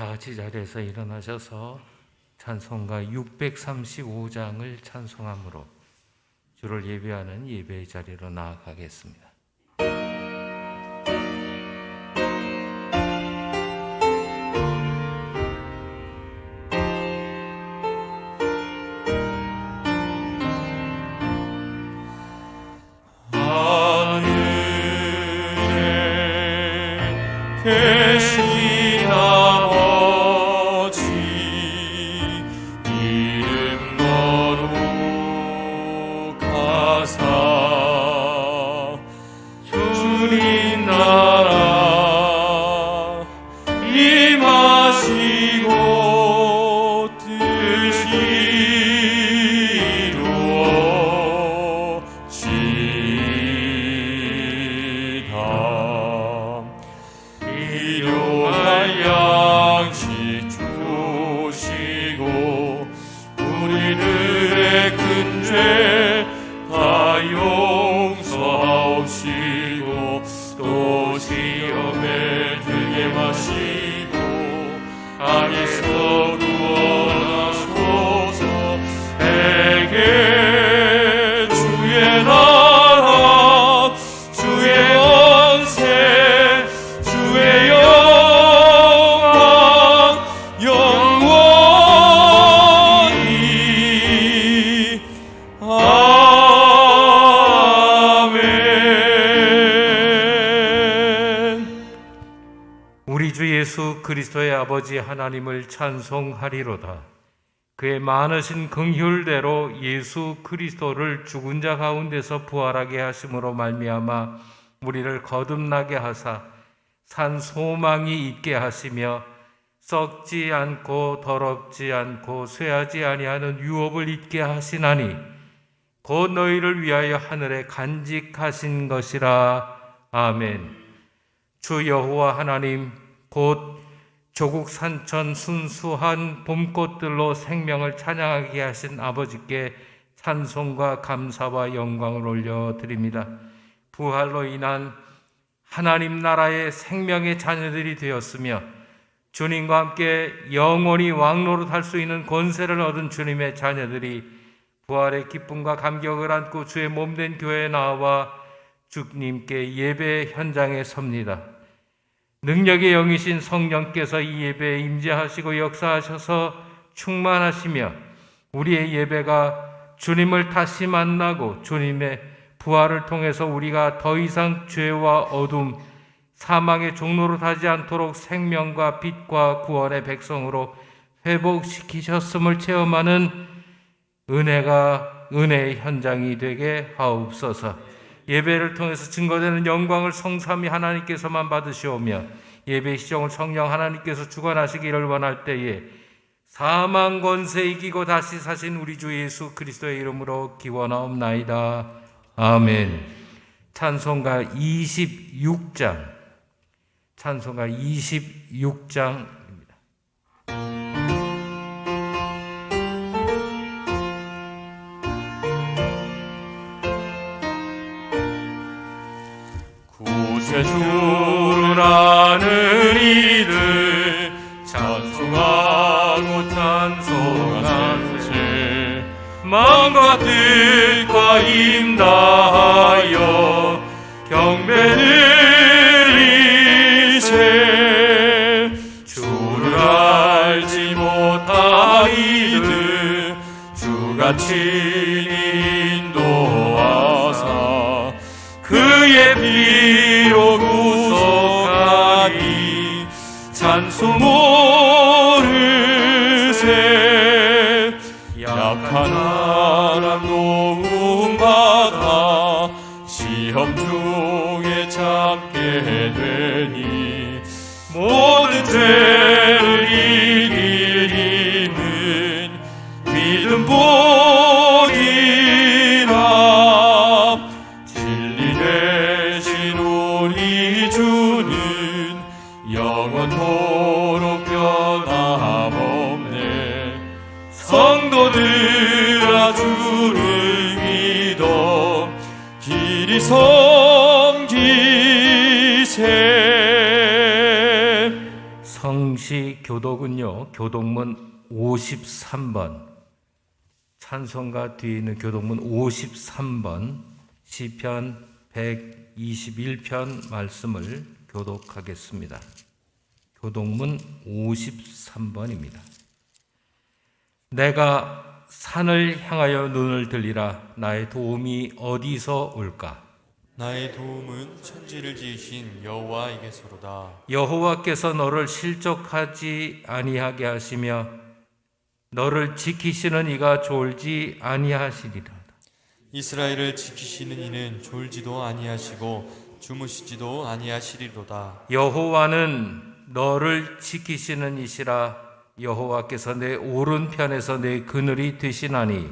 다 같이 자리에서 일어나셔서 찬송가 635장을 찬송함으로 주를 예배하는 예배의 자리로 나아가겠습니다. 계신 아버지 이름 거룩하사 주님 나라 임하시고 뜻이 이루어지이다. 일용할 양식 주시고 우리들의 큰 죄 다 용서하옵시고 또 시험에 들게 마시고 악에서 구원하소서. 내게 주의 나라 주의 권세 주의 영광 영원히 아멘. 우리 주 예수 그리스도의 아버지 하나님을 찬송하리로다. 그의 많으신 긍휼대로 예수 그리스도를 죽은 자 가운데서 부활하게 하심으로 말미암아 우리를 거듭나게 하사 산 소망이 있게 하시며 썩지 않고 더럽지 않고 쇠하지 아니하는 유업을 잊게 하시나니 곧 너희를 위하여 하늘에 간직하신 것이라. 아멘. 주 여호와 하나님 곧 조국 산천 순수한 봄꽃들로 생명을 찬양하게 하신 아버지께 찬송과 감사와 영광을 올려드립니다. 부활로 인한 하나님 나라의 생명의 자녀들이 되었으며 주님과 함께 영원히 왕노릇할 수 있는 권세를 얻은 주님의 자녀들이 부활의 기쁨과 감격을 안고 주의 몸된 교회에 나와 주님께 예배 현장에 섭니다. 능력의 영이신 성령께서 이 예배에 임재하시고 역사하셔서 충만하시며 우리의 예배가 주님을 다시 만나고 주님의 부활을 통해서 우리가 더 이상 죄와 어둠, 사망의 종로로 타지 않도록 생명과 빛과 구원의 백성으로 회복시키셨음을 체험하는 은혜의 현장이 되게 하옵소서. 예배를 통해서 증거되는 영광을 성삼위 하나님께서만 받으시오며 예배 시정을 성령 하나님께서 주관하시기를 원할 때에 사망 권세 이기고 다시 사신 우리 주 예수 그리스도의 이름으로 기원하옵나이다. 아멘. 찬송가 26장 찬송가 26장입니다. 구세주를 아는 이들 찬송하고 찬송하세. 마음과 뜻과 힘 다하여 경배 드리세. 주를 알지 못한 이들 주가 친히 인도하사 그의 피로 구속하니 찬송 모르세. 약한 사람 도움받아 시험 중에 참게 되니 모든 죄를 이길 힘은 믿음 보리라. 진리 되신 우리 주는 영원토록 변함없네. 성도들아 주를 믿어 길이 섬기세. 성시 교독은요, 교독문 53번, 찬송가 뒤에 있는 교독문 53번, 시편 121편 말씀을 교독하겠습니다. 교독문 53번입니다. 내가 산을 향하여 눈을 들리라. 나의 도움이 어디서 올까? 나의 도움은 천지를 지으신 여호와에게서로다. 여호와께서 너를 실족하지 아니하게 하시며 너를 지키시는 이가 졸지 아니하시리라. 이스라엘을 지키시는 이는 졸지도 아니하시고 주무시지도 아니하시리로다. 여호와는 너를 지키시는 이시라. 여호와께서 내 오른편에서 내 그늘이 되시나니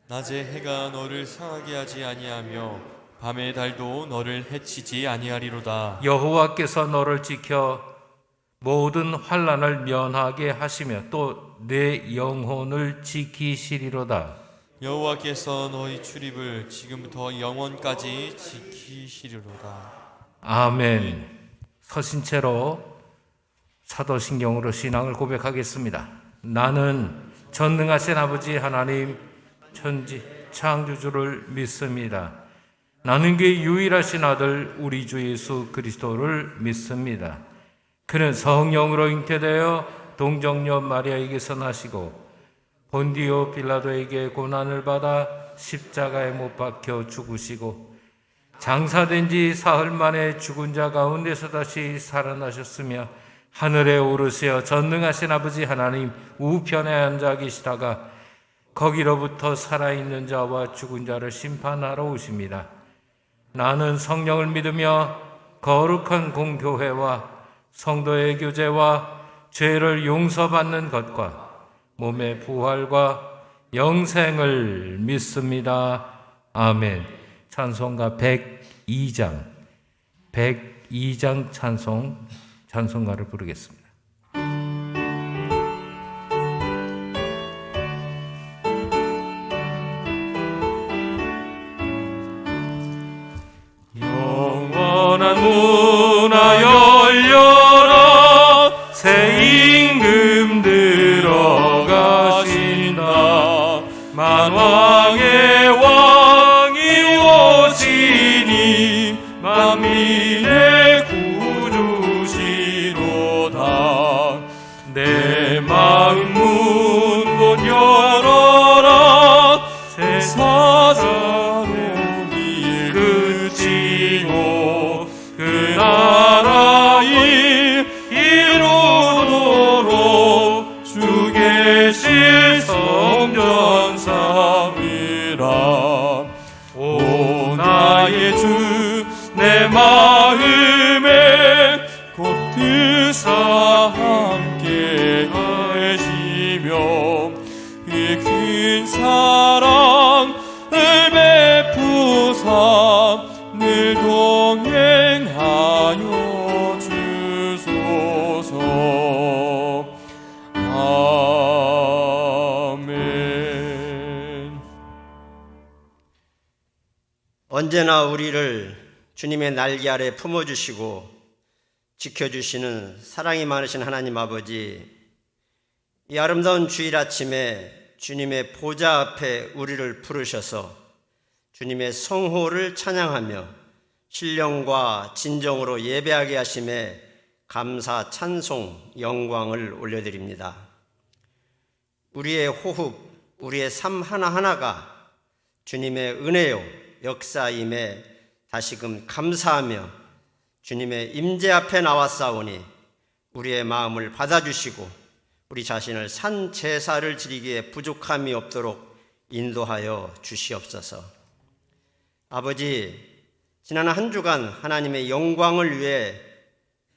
낮에 해가 너를 상하게 하지 아니하며 밤의 달도 너를 해치지 아니하리로다. 여호와께서 너를 지켜 모든 환난을 면하게 하시며 또 내 영혼을 지키시리로다. 여호와께서 너희 출입을 지금부터 영원까지 지키시리로다. 아멘. 서신 채로 사도신경으로 신앙을 고백하겠습니다. 나는 전능하신 아버지 하나님 천지 창조주를 믿습니다. 나는 그의 유일하신 아들 우리 주 예수 그리스도를 믿습니다. 그는 성령으로 잉태되어 동정녀 마리아에게서 나시고 본디오 빌라도에게 고난을 받아 십자가에 못 박혀 죽으시고 장사된 지 사흘 만에 죽은 자 가운데서 다시 살아나셨으며 하늘에 오르시어 전능하신 아버지 하나님 우편에 앉아 계시다가 거기로부터 살아있는 자와 죽은 자를 심판하러 오십니다. 나는 성령을 믿으며 거룩한 공교회와 성도의 교제와 죄를 용서받는 것과 몸의 부활과 영생을 믿습니다. 아멘. 찬송가 102장 찬송가를 부르겠습니다. 영원한 문화 열려라. 새 임금 들어가신다. 만왕의 왕이 오시니 만민의 구주시로다. 내 마음 문못 열어라. 새 사자는 일 그치고 그 나라의 이루도록 주 계실 성전 삼위라. 오 나의 주 내 마음에 곧 드사 함께 하시며 이 큰 사랑을 베푸사 늘 동행하여 주소서. 아멘. 언제나 우리를 주님의 날개 아래 품어주시고 지켜주시는 사랑이 많으신 하나님 아버지, 이 아름다운 주일 아침에 주님의 보좌 앞에 우리를 부르셔서 주님의 성호를 찬양하며 신령과 진정으로 예배하게 하심에 감사, 찬송, 영광을 올려드립니다. 우리의 호흡, 우리의 삶 하나하나가 주님의 은혜요 역사임에 다시금 감사하며 주님의 임재 앞에 나왔사오니 우리의 마음을 받아주시고 우리 자신을 산 제사를 드리기에 부족함이 없도록 인도하여 주시옵소서. 아버지, 지난 한 주간 하나님의 영광을 위해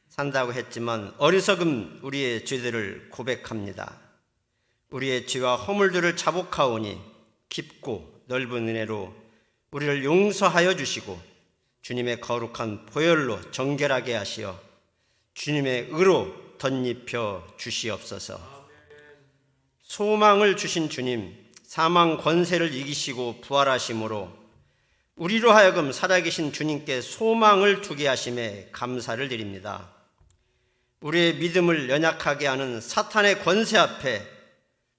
산다고 했지만 어리석은 우리의 죄들을 고백합니다. 우리의 죄와 허물들을 자복하오니 깊고 넓은 은혜로 우리를 용서하여 주시고 주님의 거룩한 보혈로 정결하게 하시어 주님의 의로 덧입혀 주시옵소서. 소망을 주신 주님, 사망 권세를 이기시고 부활하심으로 우리로 하여금 살아계신 주님께 소망을 두게 하심에 감사를 드립니다. 우리의 믿음을 연약하게 하는 사탄의 권세 앞에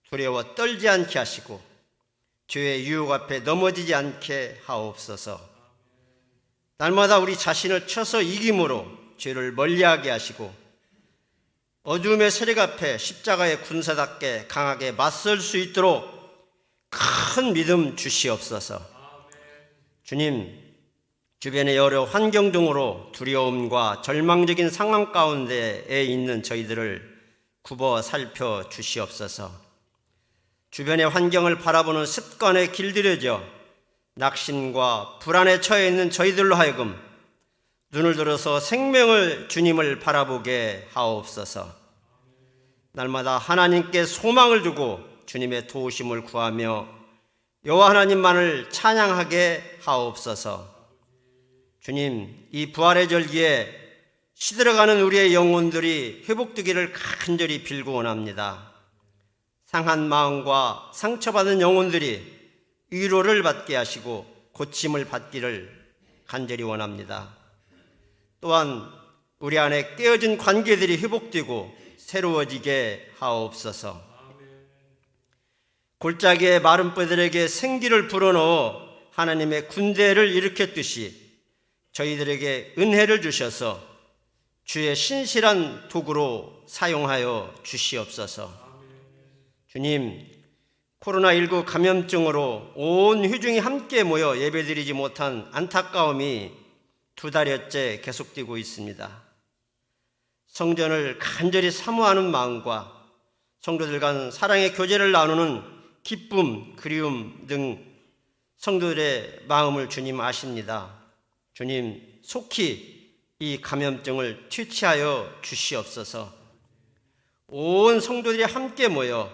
두려워 떨지 않게 하시고 죄의 유혹 앞에 넘어지지 않게 하옵소서. 날마다 우리 자신을 쳐서 이김으로 죄를 멀리하게 하시고 어두움의 세력 앞에 십자가의 군사답게 강하게 맞설 수 있도록 큰 믿음 주시옵소서. 주님, 주변의 여러 환경 등으로 두려움과 절망적인 상황 가운데에 있는 저희들을 굽어 살펴 주시옵소서. 주변의 환경을 바라보는 습관에 길들여져 낙심과 불안에 처해 있는 저희들로 하여금 눈을 들어서 생명을 주님을 바라보게 하옵소서. 날마다 하나님께 소망을 두고 주님의 도우심을 구하며 여호와 하나님만을 찬양하게 하옵소서. 주님, 이 부활의 절기에 시들어가는 우리의 영혼들이 회복되기를 간절히 빌고 원합니다. 상한 마음과 상처받은 영혼들이 위로를 받게 하시고 고침을 받기를 간절히 원합니다. 또한 우리 안에 깨어진 관계들이 회복되고 새로워지게 하옵소서. 골짜기의 마른 뼈들에게 생기를 불어넣어 하나님의 군대를 일으켰듯이 저희들에게 은혜를 주셔서 주의 신실한 도구로 사용하여 주시옵소서. 주님, 코로나19 감염증으로 온 회중이 함께 모여 예배드리지 못한 안타까움이 2달여째 계속되고 있습니다. 성전을 간절히 사모하는 마음과 성도들 간 사랑의 교제를 나누는 기쁨, 그리움 등 성도들의 마음을 주님 아십니다. 주님, 속히 이 감염증을 퇴치하여 주시옵소서. 온 성도들이 함께 모여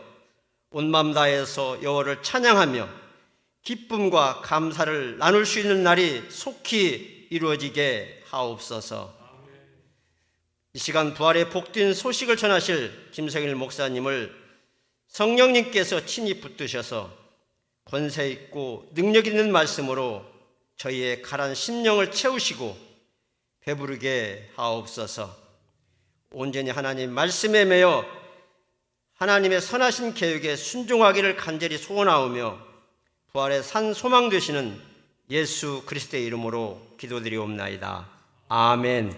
온 마음 다해서 여호와를 찬양하며 기쁨과 감사를 나눌 수 있는 날이 속히 이루어지게 하옵소서. 이 시간 부활의 복된 소식을 전하실 김성일 목사님을 성령님께서 친히 붙드셔서 권세 있고 능력 있는 말씀으로 저희의 가란 심령을 채우시고 배부르게 하옵소서. 온전히 하나님 말씀에 매여 하나님의 선하신 계획에 순종하기를 간절히 소원하오며 부활의 산 소망 되시는 예수 그리스도의 이름으로 기도드리옵나이다. 아멘.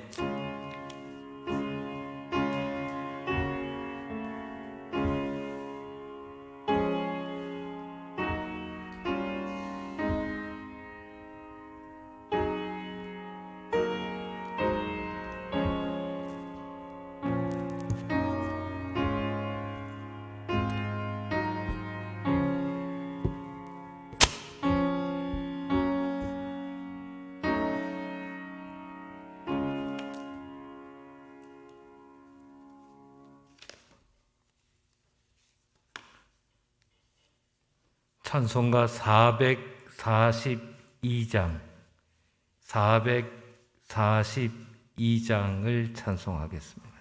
찬송가 442장을 찬송하겠습니다.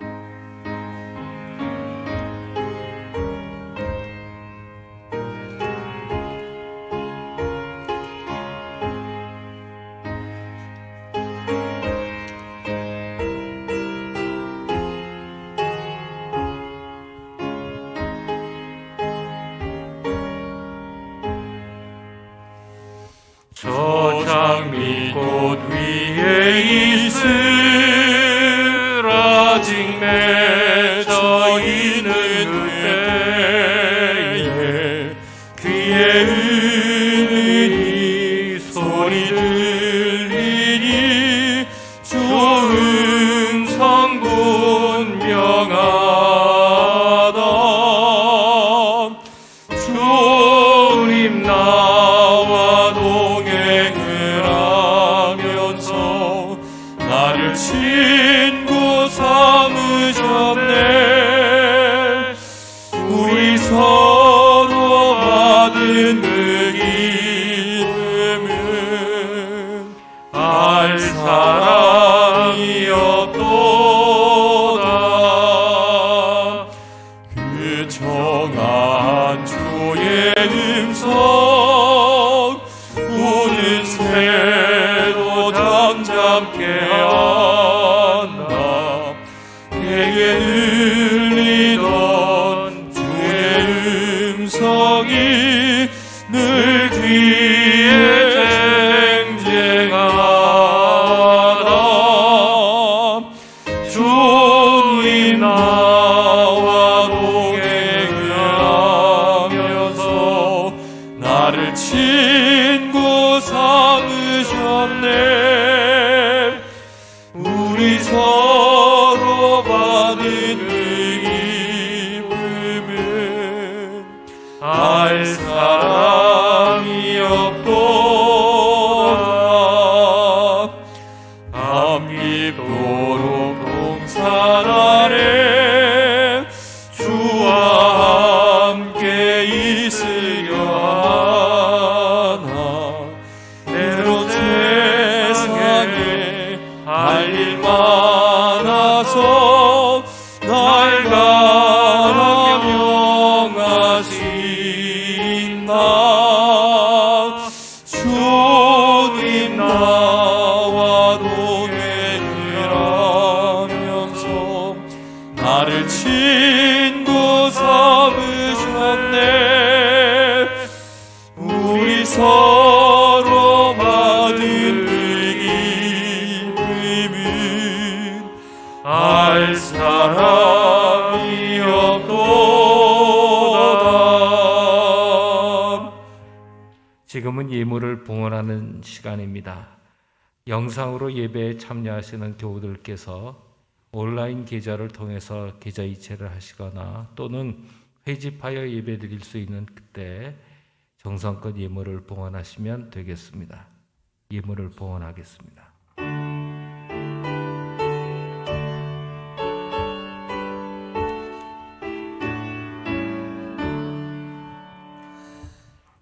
저 장미꽃 위에 있을 아직 맺혀 있는 그때에 그의 은은히 소리 들리니 좋은 성분 명하다. 주님 나와 동행을 하면서 나를 친구 삼으셨네. 우리 서로 받은 그 이름은 알 사람이 없도다. 그 정한 주의 음성 우는 새로 잠잠케 한다. 내게 들리던 주의 음성이 늘 귀에 쟁쟁하다. 주님 나와 동행을 하면서 나를 친구 삼으셨네. 우리 서로 받은 그 기쁨은 알 사람이 없도다. 밤깊도록 동산 아래 주와 함께 있으려 하나. 때로 세상에 할 일 많아서 날 가라 명하신 나. 주님 나와 동행을 하면서 나를 친구 삼으셨네. 우리 서로 받은 그 기쁨은 알 사람이 없도다. 지금은 예물을 봉헌하는 시간입니다. 영상으로 예배에 참여하시는 교우들께서 온라인 계좌를 통해서 계좌 이체를 하시거나 또는 회집하여 예배 드릴 수 있는 그때 정성껏 예물을 봉헌하시면 되겠습니다. 예물을 봉헌하겠습니다.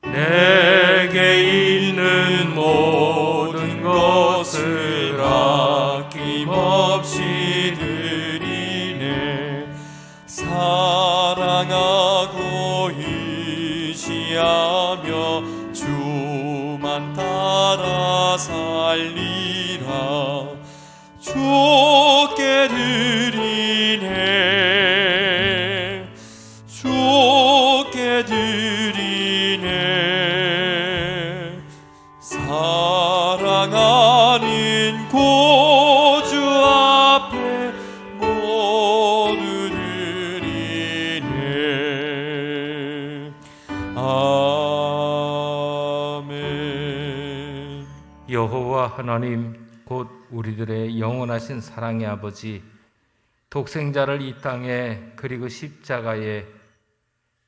내게 있는 모든 것을 아낌없이 드리네. 사랑하고 의지하며 주만 따라 살리라. 주께 드리네. 주께 드리네. 사랑하는 고주 앞에 모두 드리네. 아멘. 여호와 하나님 곧 우리들의 영원하신 사랑의 아버지, 독생자를 이 땅에 그리고 십자가에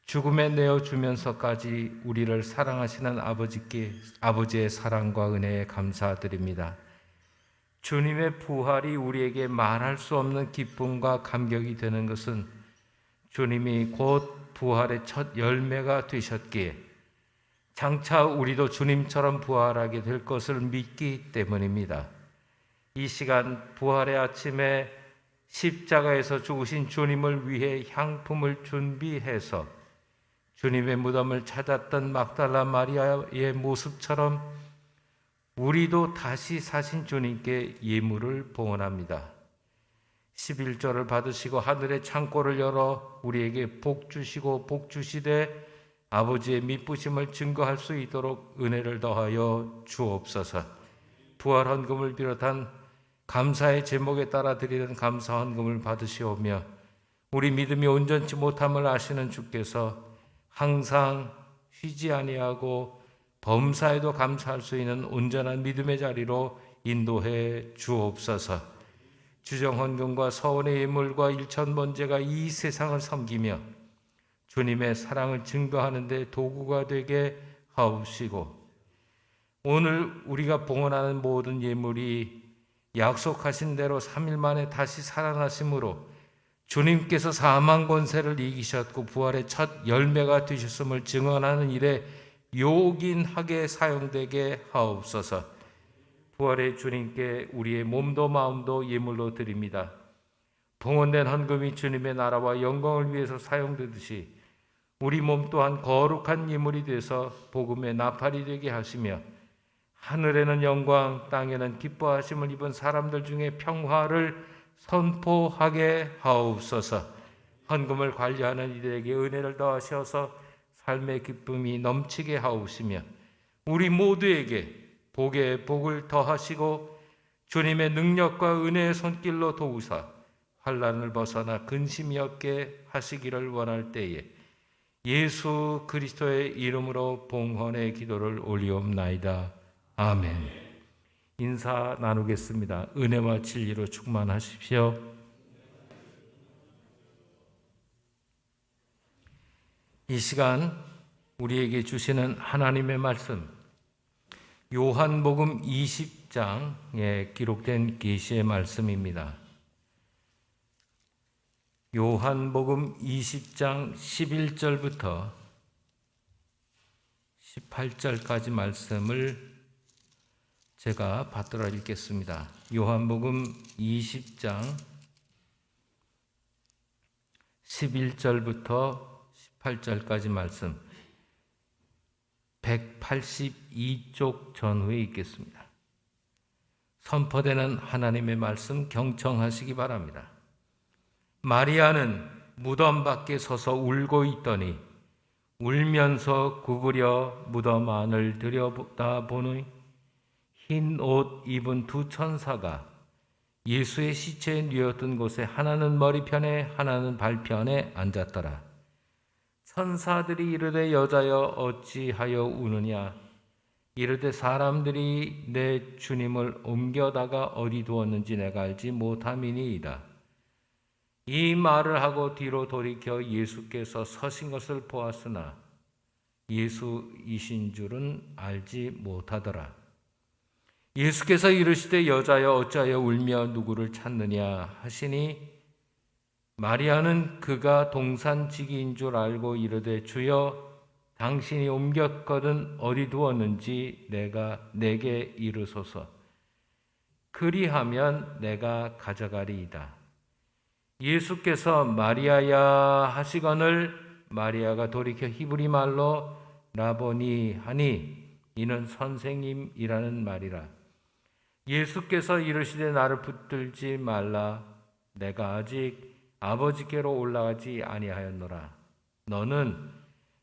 죽음에 내어주면서까지 우리를 사랑하시는 아버지께 아버지의 사랑과 은혜에 감사드립니다. 주님의 부활이 우리에게 말할 수 없는 기쁨과 감격이 되는 것은 주님이 곧 부활의 첫 열매가 되셨기에 장차 우리도 주님처럼 부활하게 될 것을 믿기 때문입니다. 이 시간 부활의 아침에 십자가에서 죽으신 주님을 위해 향품을 준비해서 주님의 무덤을 찾았던 막달라 마리아의 모습처럼 우리도 다시 사신 주님께 예물을 봉헌합니다. 11조를 받으시고 하늘의 창고를 열어 우리에게 복 주시고 복 주시되 아버지의 미쁘심을 증거할 수 있도록 은혜를 더하여 주옵소서. 부활 헌금을 비롯한 감사의 제목에 따라 드리는 감사 헌금을 받으시오며 우리 믿음이 온전치 못함을 아시는 주께서 항상 쉬지 아니하고 범사에도 감사할 수 있는 온전한 믿음의 자리로 인도해 주옵소서. 주정 헌금과 서원의 예물과 일천번제가 이 세상을 섬기며 주님의 사랑을 증거하는 데 도구가 되게 하옵시고 오늘 우리가 봉헌하는 모든 예물이 약속하신 대로 3일 만에 다시 살아나심으로 주님께서 사망 권세를 이기셨고 부활의 첫 열매가 되셨음을 증언하는 일에 요긴하게 사용되게 하옵소서. 부활의 주님께 우리의 몸도 마음도 예물로 드립니다. 봉헌된 헌금이 주님의 나라와 영광을 위해서 사용되듯이 우리 몸 또한 거룩한 예물이 돼서 복음의 나팔이 되게 하시며 하늘에는 영광, 땅에는 기뻐하심을 입은 사람들 중에 평화를 선포하게 하옵소서. 헌금을 관리하는 이들에게 은혜를 더하셔서 삶의 기쁨이 넘치게 하옵시며 우리 모두에게 복에 복을 더하시고 주님의 능력과 은혜의 손길로 도우사 환난을 벗어나 근심이 없게 하시기를 원할 때에 예수 그리스도의 이름으로 봉헌의 기도를 올리옵나이다. 아멘. 인사 나누겠습니다. 은혜와 진리로 충만하십시오. 이 시간 우리에게 주시는 하나님의 말씀, 요한복음 20장에 기록된 계시의 말씀입니다. 요한복음 20장 11절부터 18절까지 말씀을 제가 받들어 읽겠습니다. 요한복음 20장 11절부터 18절까지 말씀 182쪽 전후에 있겠습니다. 선포되는 하나님의 말씀 경청하시기 바랍니다. 마리아는 무덤 밖에 서서 울고 있더니 울면서 구부려 무덤 안을 들여다보니 흰 옷 입은 두 천사가 예수의 시체에 뉘었던 곳에 하나는 머리편에 하나는 발편에 앉았더라. 천사들이 이르되 여자여 어찌하여 우느냐? 이르되 사람들이 내 주님을 옮겨다가 어디 두었는지 내가 알지 못함이니이다. 이 말을 하고 뒤로 돌이켜 예수께서 서신 것을 보았으나 예수이신 줄은 알지 못하더라. 예수께서 이르시되 여자여 어찌하여 울며 누구를 찾느냐 하시니 마리아는 그가 동산지기인 줄 알고 이르되 주여 당신이 옮겼거든 어디 두었는지 내게 이르소서. 그리하면 내가 가져가리이다. 예수께서 마리아야 하시거늘 마리아가 돌이켜 히브리 말로 라보니 하니 이는 선생님이라는 말이라. 예수께서 이르시되 나를 붙들지 말라. 내가 아직 아버지께로 올라가지 아니하였노라. 너는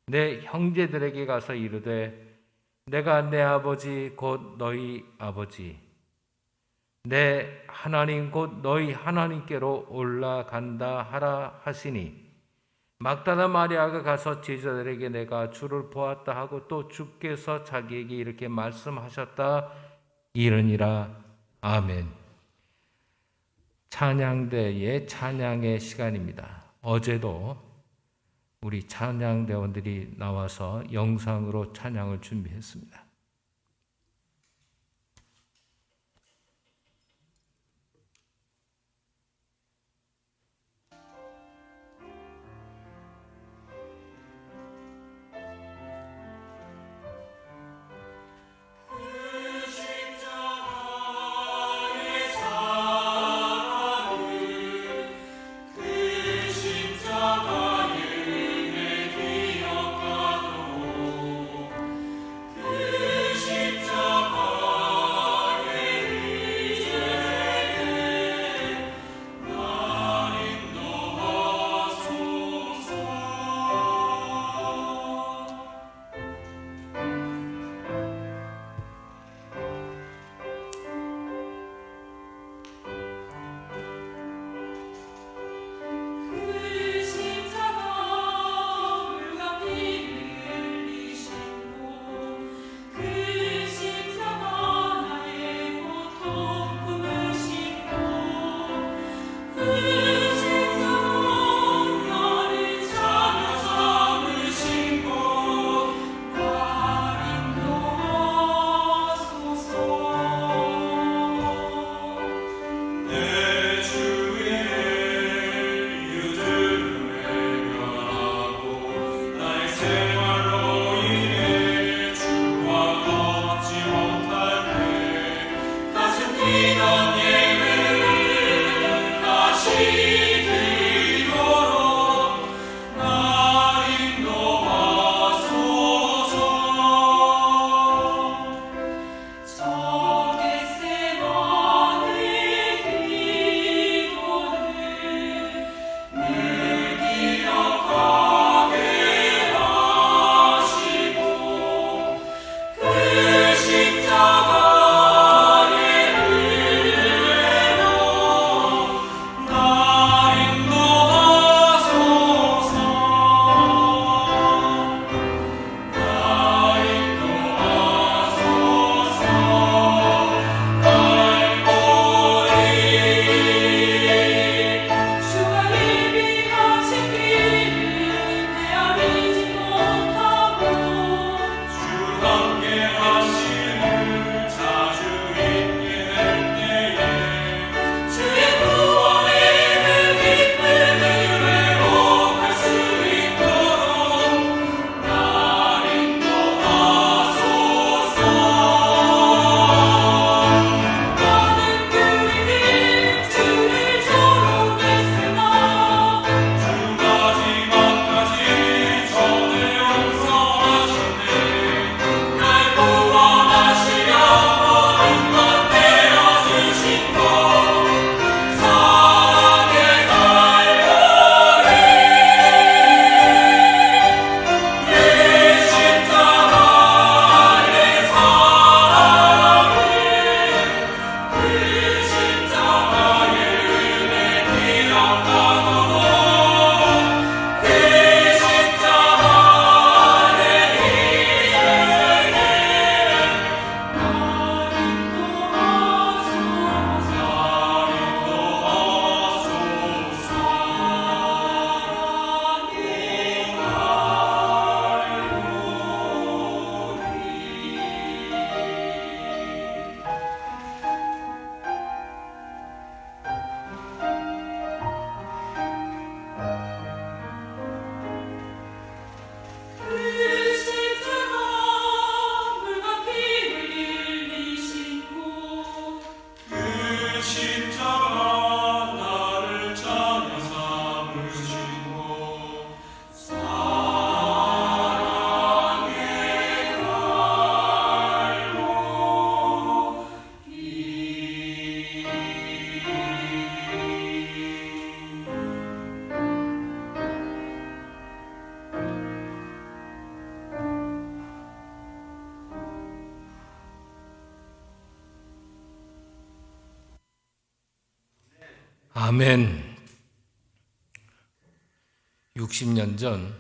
내 형제들에게 가서 이르되 내가 내 아버지 곧 너희 아버지 내 하나님 곧 너희 하나님께로 올라간다 하라 하시니 막다라 마리아가 가서 제자들에게 내가 주를 보았다 하고 또 주께서 자기에게 이렇게 말씀하셨다 이르니라. 아멘. 찬양대의 찬양의 시간입니다. 어제도 우리 찬양대원들이 나와서 영상으로 찬양을 준비했습니다. 이런 예배를 다시 아멘. 60년 전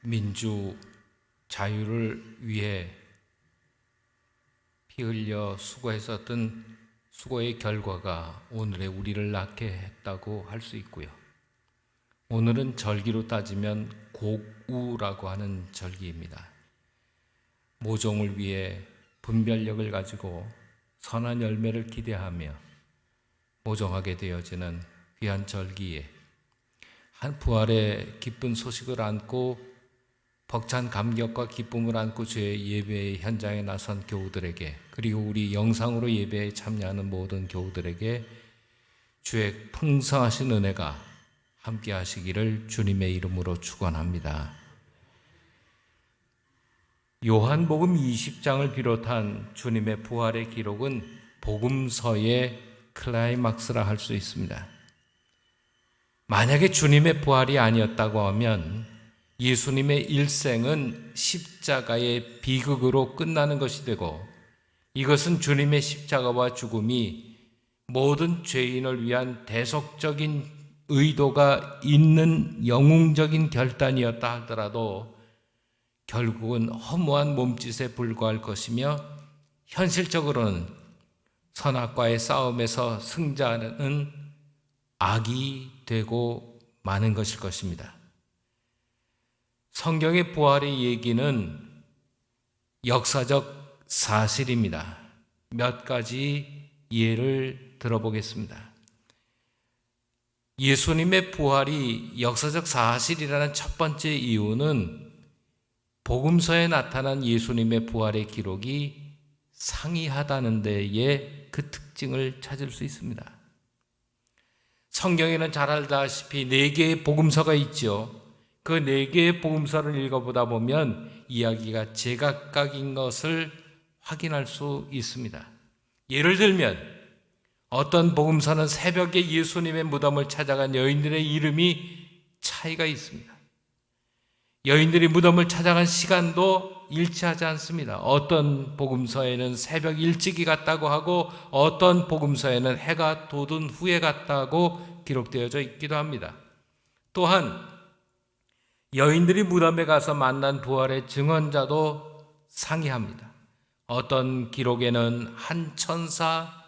민주 자유를 위해 피 흘려 수고했었던 수고의 결과가 오늘의 우리를 낳게 했다고 할 수 있고요. 오늘은 절기로 따지면 곡우라고 하는 절기입니다. 모종을 위해 분별력을 가지고 선한 열매를 기대하며 모종하게 되어지는 귀한 절기에 한 부활의 기쁜 소식을 안고 벅찬 감격과 기쁨을 안고 주의 예배의 현장에 나선 교우들에게, 그리고 우리 영상으로 예배에 참여하는 모든 교우들에게 주의 풍성하신 은혜가 함께 하시기를 주님의 이름으로 축원합니다. 요한복음 20장을 비롯한 주님의 부활의 기록은 복음서의 클라이막스라 할 수 있습니다. 만약에 주님의 부활이 아니었다고 하면 예수님의 일생은 십자가의 비극으로 끝나는 것이 되고, 이것은 주님의 십자가와 죽음이 모든 죄인을 위한 대속적인 의도가 있는 영웅적인 결단이었다 하더라도 결국은 허무한 몸짓에 불과할 것이며, 현실적으로는 선악과의 싸움에서 승자는 악이 되고 마는 것일 것입니다. 성경의 부활의 얘기는 역사적 사실입니다. 몇 가지 예를 들어보겠습니다. 예수님의 부활이 역사적 사실이라는 첫 번째 이유는 복음서에 나타난 예수님의 부활의 기록이 상이하다는 데에 그 특징을 찾을 수 있습니다. 성경에는 잘 알다시피 4개의 복음서가 있죠. 그 4개의 복음서를 읽어보다 보면 이야기가 제각각인 것을 확인할 수 있습니다. 예를 들면 어떤 복음서는 새벽에 예수님의 무덤을 찾아간 여인들의 이름이 차이가 있습니다. 여인들이 무덤을 찾아간 시간도 일치하지 않습니다. 어떤 복음서에는 새벽 일찍이 갔다고 하고 어떤 복음서에는 해가 돋은 후에 갔다고 기록되어져 있기도 합니다. 또한 여인들이 무덤에 가서 만난 부활의 증언자도 상이합니다. 어떤 기록에는 한 천사,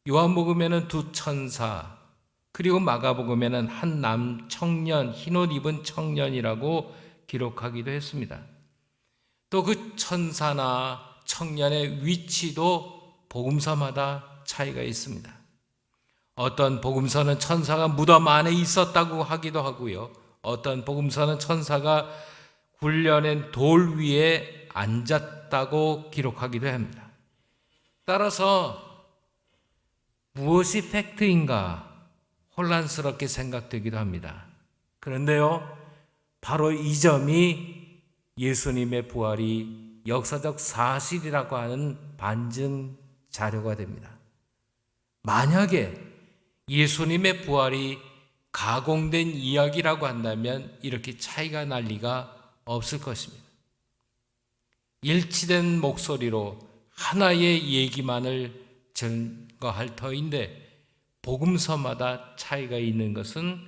요한복음에는 2 천사, 그리고 마가복음에는 한 남 청년, 흰옷 입은 청년이라고 기록하기도 했습니다. 또 그 천사나 청년의 위치도 복음서마다 차이가 있습니다. 어떤 복음서는 천사가 무덤 안에 있었다고 하기도 하고요. 어떤 복음서는 천사가 굴려낸 돌 위에 앉았다고 기록하기도 합니다. 따라서 무엇이 팩트인가 혼란스럽게 생각되기도 합니다. 그런데요, 바로 이 점이 예수님의 부활이 역사적 사실이라고 하는 반증 자료가 됩니다. 만약에 예수님의 부활이 가공된 이야기라고 한다면 이렇게 차이가 날 리가 없을 것입니다. 일치된 목소리로 하나의 얘기만을 증거할 터인데 복음서마다 차이가 있는 것은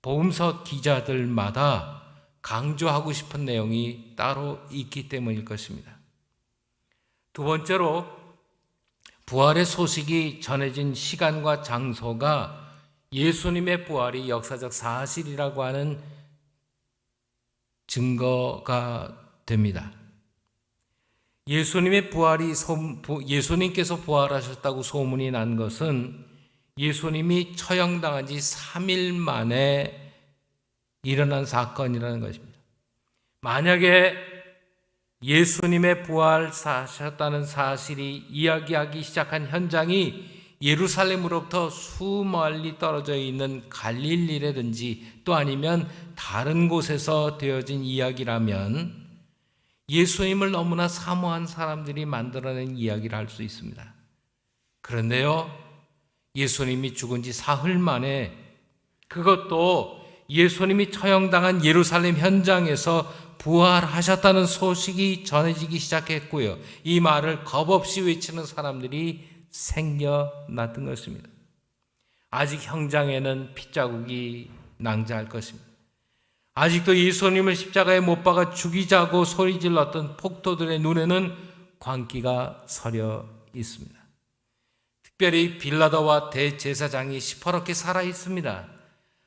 복음서 기자들마다 강조하고 싶은 내용이 따로 있기 때문일 것입니다. 두 번째로 부활의 소식이 전해진 시간과 장소가 예수님의 부활이 역사적 사실이라고 하는 증거가 됩니다. 예수님께서 부활하셨다고 소문이 난 것은 예수님이 처형당한 지 3일 만에 일어난 사건이라는 것입니다. 만약에 예수님의 부활하셨다는 사실이 이야기하기 시작한 현장이 예루살렘으로부터 수멀리 떨어져 있는 갈릴리라든지 또 아니면 다른 곳에서 되어진 이야기라면 예수님을 너무나 사모한 사람들이 만들어낸 이야기를 할 수 있습니다. 그런데요, 예수님이 죽은 지 사흘 만에, 그것도 예수님이 처형당한 예루살렘 현장에서 부활하셨다는 소식이 전해지기 시작했고요. 이 말을 겁없이 외치는 사람들이 생겨났던 것입니다. 아직 현장에는 핏자국이 낭자할 것입니다. 아직도 예수님을 십자가에 못 박아 죽이자고 소리질렀던 폭도들의 눈에는 광기가 서려 있습니다. 특별히 빌라도와 대제사장이 시퍼렇게 살아 있습니다.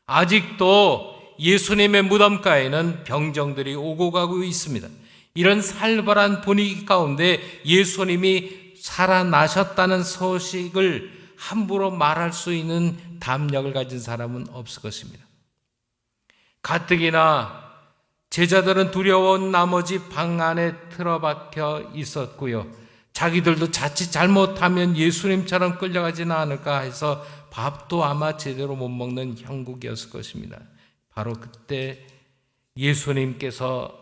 아직도 예수님의 무덤가에는 병정들이 오고 가고 있습니다. 이런 살벌한 분위기 가운데 예수님이 살아나셨다는 소식을 함부로 말할 수 있는 담력을 가진 사람은 없을 것입니다. 가뜩이나 제자들은 두려운 나머지 방 안에 틀어박혀 있었고요. 자기들도 자칫 잘못하면 예수님처럼 끌려가지는 않을까 해서 밥도 아마 제대로 못 먹는 형국이었을 것입니다. 바로 그때 예수님께서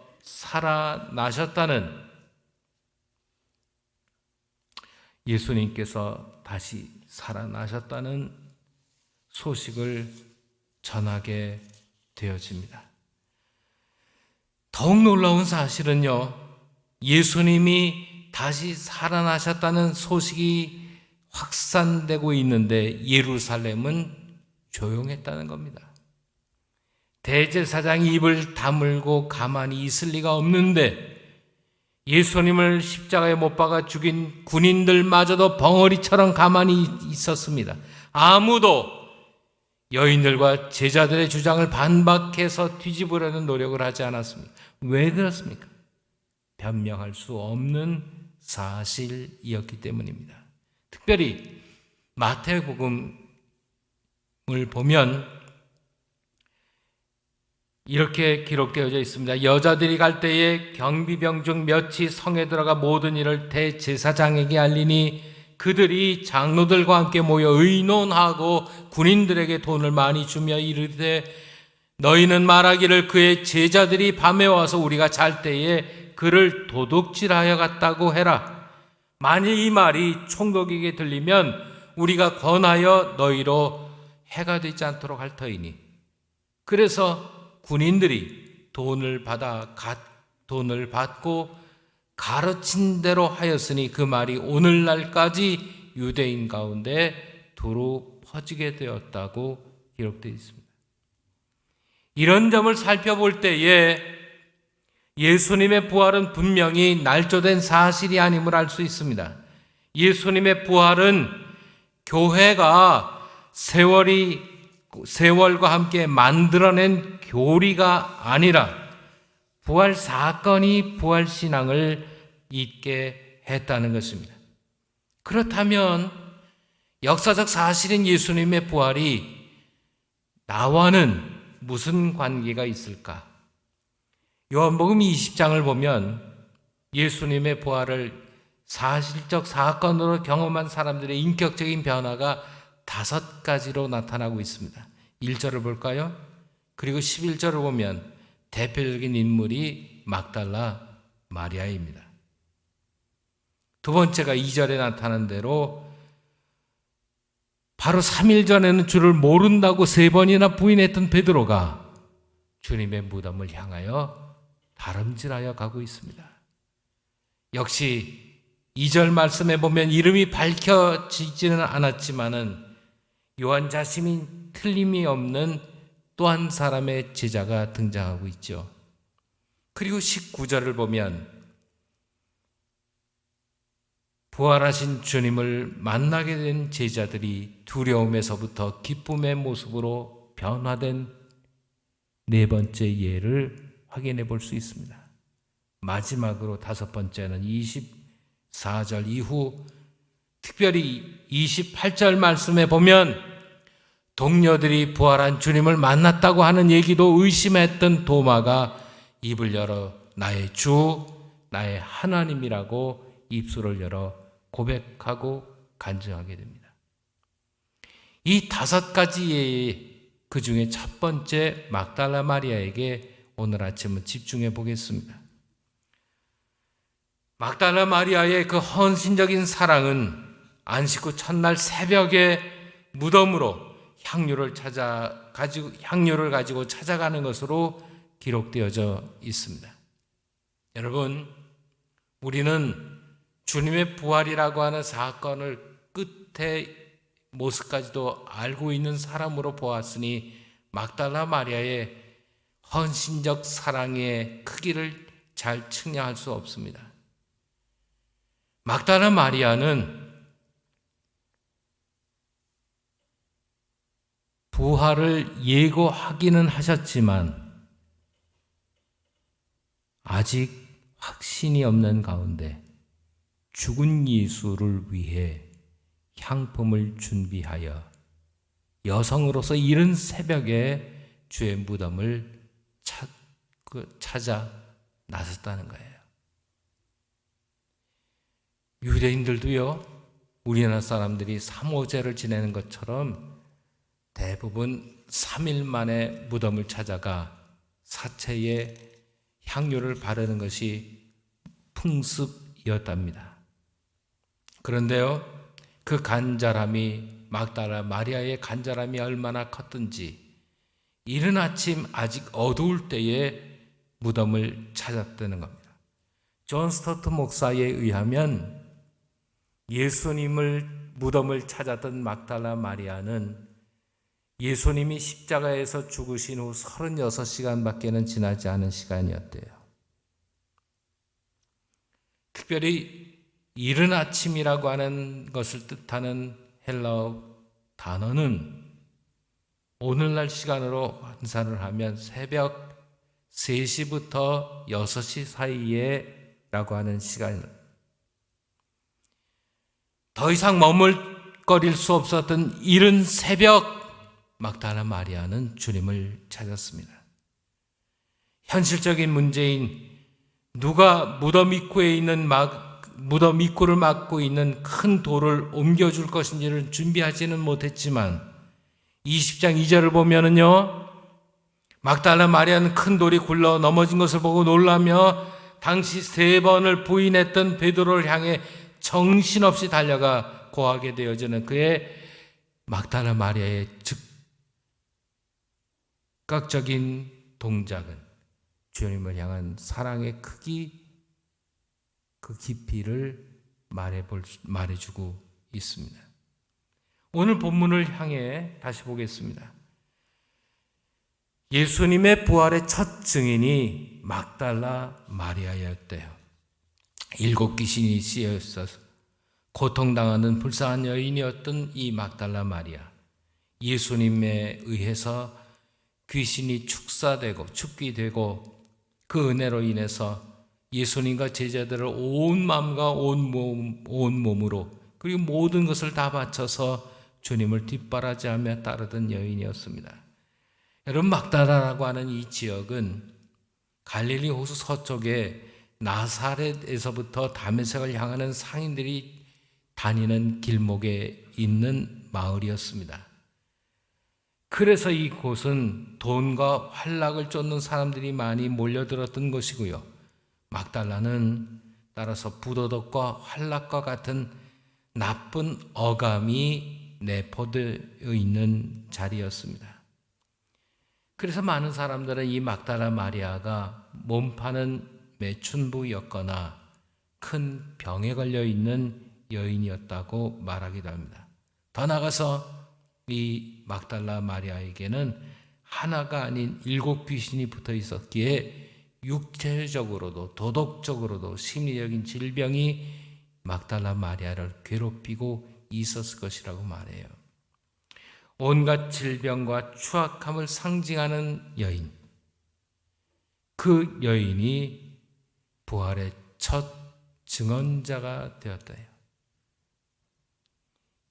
다시 살아나셨다는 소식을 전하게 되어집니다. 더욱 놀라운 사실은요, 예수님이 다시 살아나셨다는 소식이 확산되고 있는데 예루살렘은 조용했다는 겁니다. 대제사장이 입을 다물고 가만히 있을 리가 없는데 예수님을 십자가에 못 박아 죽인 군인들마저도 벙어리처럼 가만히 있었습니다. 아무도 여인들과 제자들의 주장을 반박해서 뒤집으려는 노력을 하지 않았습니다. 왜 그렇습니까? 변명할 수 없는 사실이었기 때문입니다. 특별히 마태복음을 보면 이렇게 기록되어져 있습니다. 여자들이 갈 때에 경비병 중 몇이 성에 들어가 모든 일을 대제사장에게 알리니 그들이 장로들과 함께 모여 의논하고 군인들에게 돈을 많이 주며 이르되 너희는 말하기를 그의 제자들이 밤에 와서 우리가 잘 때에 그를 도둑질하여 갔다고 해라. 만일 이 말이 총독에게 들리면 우리가 권하여 너희로 해가 되지 않도록 할 터이니. 그래서 군인들이 돈을 받고 가르친 대로 하였으니 그 말이 오늘날까지 유대인 가운데 두루 퍼지게 되었다고 기록되어 있습니다. 이런 점을 살펴볼 때에 예수님의 부활은 분명히 날조된 사실이 아님을 알 수 있습니다. 예수님의 부활은 교회가 세월과 함께 만들어낸 교리가 아니라 부활 사건이 부활 신앙을 잇게 했다는 것입니다. 그렇다면 역사적 사실인 예수님의 부활이 나와는 무슨 관계가 있을까? 요한복음 20장을 보면 예수님의 부활을 사실적 사건으로 경험한 사람들의 인격적인 변화가 5가지로 나타나고 있습니다. 1절을 볼까요? 그리고 11절을 보면 대표적인 인물이 막달라 마리아입니다. 두 번째가 2절에 나타난 대로 바로 3일 전에는 주를 모른다고 3번이나 부인했던 베드로가 주님의 무덤을 향하여 다름질하여 가고 있습니다. 역시 2절 말씀에 보면 이름이 밝혀지지는 않았지만은 요한 자신이 틀림이 없는 또 한 사람의 제자가 등장하고 있죠. 그리고 19절을 보면 부활하신 주님을 만나게 된 제자들이 두려움에서부터 기쁨의 모습으로 변화된 4번째 예를 확인해 볼 수 있습니다. 마지막으로 5번째는 24절 이후 특별히 28절 말씀에 보면 동료들이 부활한 주님을 만났다고 하는 얘기도 의심했던 도마가 입을 열어 나의 주, 나의 하나님이라고 입술을 열어 고백하고 간증하게 됩니다. 이 5가지의 그 중에 첫 번째 막달라 마리아에게 오늘 아침은 집중해 보겠습니다. 막달라 마리아의 그 헌신적인 사랑은 안식 후 첫날 새벽에 무덤으로 향유를 가지고 찾아가는 것으로 기록되어져 있습니다. 여러분, 우리는 주님의 부활이라고 하는 사건을 끝에 모습까지도 알고 있는 사람으로 보았으니 막달라 마리아의 헌신적 사랑의 크기를 잘 측량할 수 없습니다. 막달라 마리아는 부활을 예고하기는 하셨지만 아직 확신이 없는 가운데 죽은 예수를 위해 향품을 준비하여 여성으로서 이른 새벽에 주의 무덤을 찾아 나섰다는 거예요. 유대인들도요, 우리나라 사람들이 삼오제를 지내는 것처럼 대부분 3일 만에 무덤을 찾아가 사체에 향유를 바르는 것이 풍습이었답니다. 그런데요, 그 간절함이, 막달라 마리아의 간절함이 얼마나 컸든지 이른 아침 아직 어두울 때에 무덤을 찾았다는 겁니다. 존 스토트 목사에 의하면 예수님을 무덤을 찾았던 막달라 마리아는 예수님이 십자가에서 죽으신 후 36시간밖에는 지나지 않은 시간이었대요. 특별히 이른 아침이라고 하는 것을 뜻하는 헬라어 단어는 오늘날 시간으로 환산을 하면 새벽 3시부터 6시 사이에 라고 하는 시간, 더 이상 머물거릴 수 없었던 이른 새벽, 막달라 마리아는 주님을 찾았습니다. 현실적인 문제인 누가 무덤 입구를 막고 있는 큰 돌을 옮겨줄 것인지를 준비하지는 못했지만 20장 2절을 보면은요, 막달라 마리아는 큰 돌이 굴러 넘어진 것을 보고 놀라며 당시 3번을 부인했던 베드로를 향해 정신없이 달려가 고하게 되어지는 그의 막달라 마리아의 즉각적인 동작은 주님을 향한 사랑의 크기, 그 깊이를 말해주고 있습니다. 오늘 본문을 향해 다시 보겠습니다. 예수님의 부활의 첫 증인이 막달라 마리아였대요. 7 귀신이 씌어 있어서 고통당하는 불쌍한 여인이었던 이 막달라 마리아, 예수님에 의해서 귀신이 축기되고 그 은혜로 인해서 예수님과 제자들을 온 마음과 온 몸으로 그리고 모든 것을 다 바쳐서 주님을 뒷바라지하며 따르던 여인이었습니다. 여러분, 막달라라고 하는 이 지역은 갈릴리 호수 서쪽에 나사렛에서부터 다메섹을 향하는 상인들이 다니는 길목에 있는 마을이었습니다. 그래서 이곳은 돈과 활락을 쫓는 사람들이 많이 몰려들었던 것이고요, 막달라는 따라서 부도덕과 활락과 같은 나쁜 어감이 내포되어 있는 자리였습니다. 그래서 많은 사람들은 이 막달라 마리아가 몸파는 매춘부였거나 큰 병에 걸려 있는 여인이었다고 말하기도 합니다. 더 나아가서 이 막달라 마리아에게는 하나가 아닌 7 귀신이 붙어 있었기에 육체적으로도 도덕적으로도 심리적인 질병이 막달라 마리아를 괴롭히고 있었을 것이라고 말해요. 온갖 질병과 추악함을 상징하는 여인, 그 여인이 부활의 첫 증언자가 되었다요.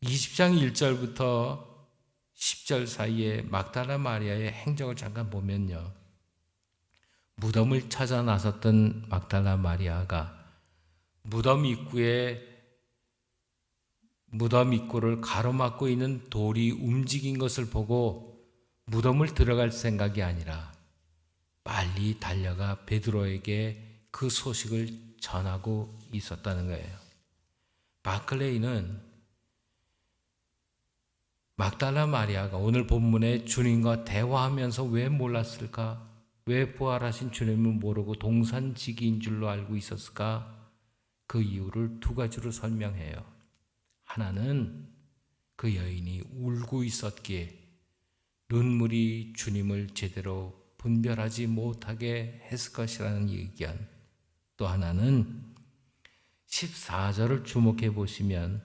20장 1절부터 10절 사이에 막달라 마리아의 행적을 잠깐 보면요, 무덤을 찾아 나섰던 막달라 마리아가 무덤 입구를 가로막고 있는 돌이 움직인 것을 보고 무덤을 들어갈 생각이 아니라 빨리 달려가 베드로에게 그 소식을 전하고 있었다는 거예요. 바클레이는 막달라 마리아가 오늘 본문에 주님과 대화하면서 왜 몰랐을까? 왜 부활하신 주님을 모르고 동산지기인 줄로 알고 있었을까? 그 이유를 두 가지로 설명해요. 하나는 그 여인이 울고 있었기에 눈물이 주님을 제대로 분별하지 못하게 했을 것이라는 의견. 또 하나는 14절을 주목해 보시면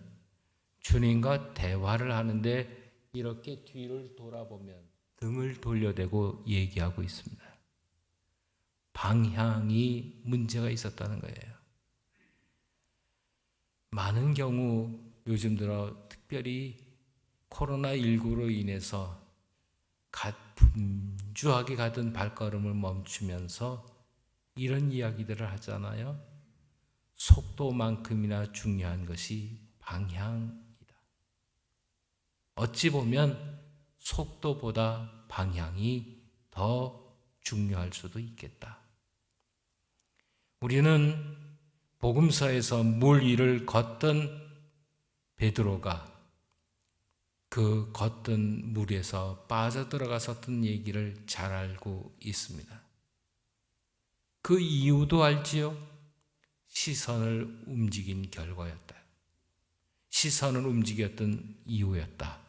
주님과 대화를 하는데 이렇게 뒤를 돌아보면 등을 돌려대고 얘기하고 있습니다. 방향이 문제가 있었다는 거예요. 많은 경우 요즘 들어 특별히 코로나19로 인해서 분주하게 가던 발걸음을 멈추면서 이런 이야기들을 하잖아요. 속도만큼이나 중요한 것이 방향이다. 어찌 보면 속도보다 방향이 더 중요할 수도 있겠다. 우리는 복음서에서 물 위를 걷던 베드로가 그 걷던 물에서 빠져들어갔었던 얘기를 잘 알고 있습니다. 그 이유도 알지요? 시선을 움직인 결과였다. 시선을 움직였던 이유였다.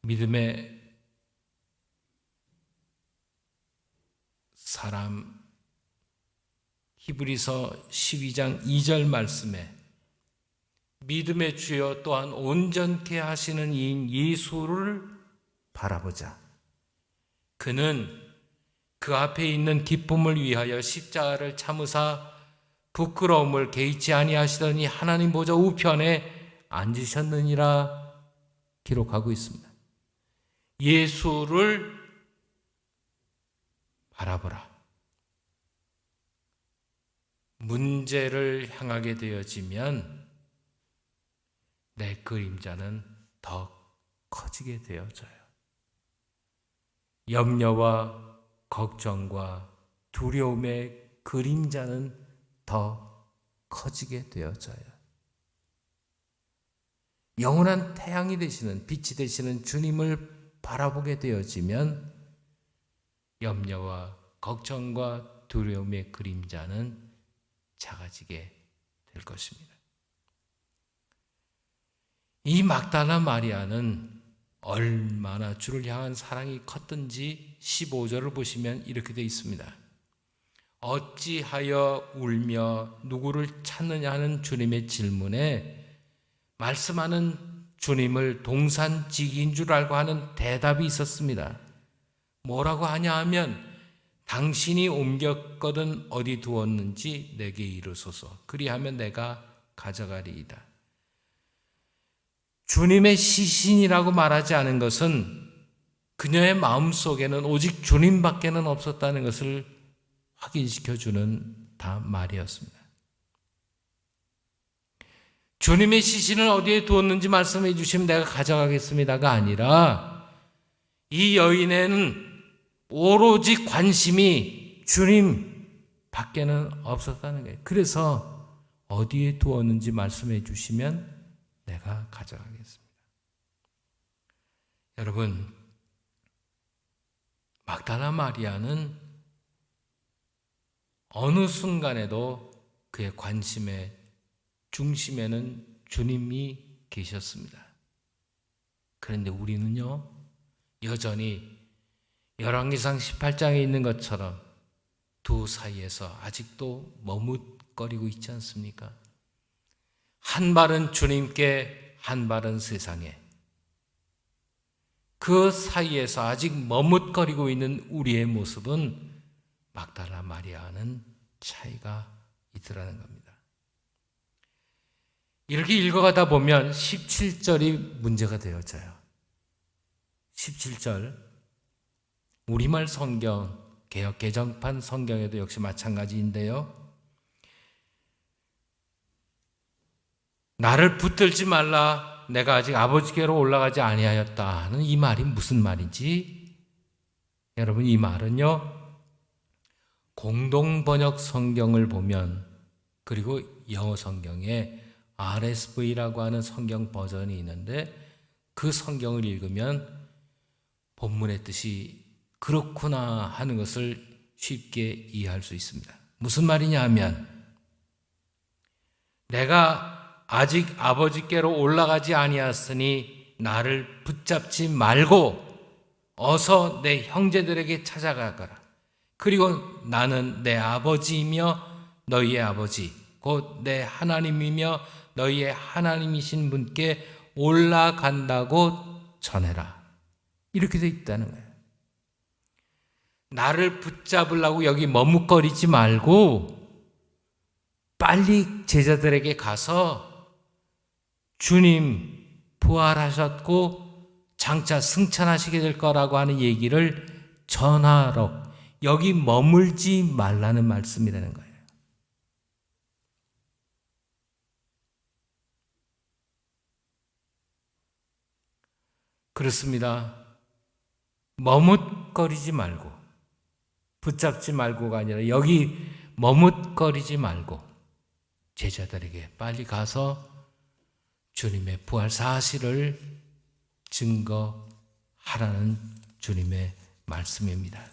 믿음의 사람 히브리서 12장 2절 말씀에 믿음의 주여 또한 온전케 하시는 이인 예수를 바라보자. 그는 그 앞에 있는 기쁨을 위하여 십자가를 참으사 부끄러움을 개의치 아니하시더니 하나님 보좌 우편에 앉으셨느니라 기록하고 있습니다. 예수를 바라보라. 문제를 향하게 되어지면 내 그림자는 더 커지게 되어져요. 염려와 걱정과 두려움의 그림자는 더 커지게 되어져요. 영원한 태양이 되시는, 빛이 되시는 주님을 바라보게 되어지면 염려와 걱정과 두려움의 그림자는 작아지게 될 것입니다. 이 막달라 마리아는 얼마나 주를 향한 사랑이 컸던지 15절을 보시면 이렇게 되어 있습니다. 어찌하여 울며 누구를 찾느냐 하는 주님의 질문에 말씀하는 주님을 동산지기인 줄 알고 하는 대답이 있었습니다. 뭐라고 하냐 하면 당신이 옮겼거든 어디 두었는지 내게 이르소서. 그리하면 내가 가져가리이다. 주님의 시신이라고 말하지 않은 것은 그녀의 마음속에는 오직 주님밖에는 없었다는 것을 확인시켜주는 말이었습니다. 주님의 시신을 어디에 두었는지 말씀해 주시면 내가 가져가겠습니다가 아니라 이 여인에는 오로지 관심이 주님 밖에는 없었다는 거예요. 그래서 어디에 두었는지 말씀해 주시면 내가 가져가겠습니다. 여러분, 막달라 마리아는 어느 순간에도 그의 관심의 중심에는 주님이 계셨습니다. 그런데 우리는요, 여전히 열왕기상 18장에 있는 것처럼 두 사이에서 아직도 머뭇거리고 있지 않습니까? 한 발은 주님께, 한 발은 세상에. 그 사이에서 아직 머뭇거리고 있는 우리의 모습은 막달라 마리아와는 차이가 있더라는 겁니다. 이렇게 읽어가다 보면 17절이 문제가 되어져요. 17절 우리말 성경, 개역 개정판 성경에도 역시 마찬가지인데요. 나를 붙들지 말라, 내가 아직 아버지께로 올라가지 아니하였다 하는 이 말이 무슨 말인지, 여러분, 이 말은요, 공동번역 성경을 보면, 그리고 영어 성경에 RSV라고 하는 성경 버전이 있는데, 그 성경을 읽으면 본문의 뜻이 그렇구나 하는 것을 쉽게 이해할 수 있습니다. 무슨 말이냐 하면, 내가 아직 아버지께로 올라가지 아니하였으니 나를 붙잡지 말고 어서 내 형제들에게 찾아가거라. 그리고 나는 내 아버지이며 너희의 아버지, 곧 내 하나님이며 너희의 하나님이신 분께 올라간다고 전해라. 이렇게 돼 있다는 거예요. 나를 붙잡으려고 여기 머뭇거리지 말고 빨리 제자들에게 가서 주님 부활하셨고 장차 승천하시게 될 거라고 하는 얘기를 전하러, 여기 머물지 말라는 말씀이라는 거예요. 그렇습니다. 머뭇거리지 말고, 붙잡지 말고가 아니라 여기 머뭇거리지 말고 제자들에게 빨리 가서 주님의 부활 사실을 증거하라는 주님의 말씀입니다.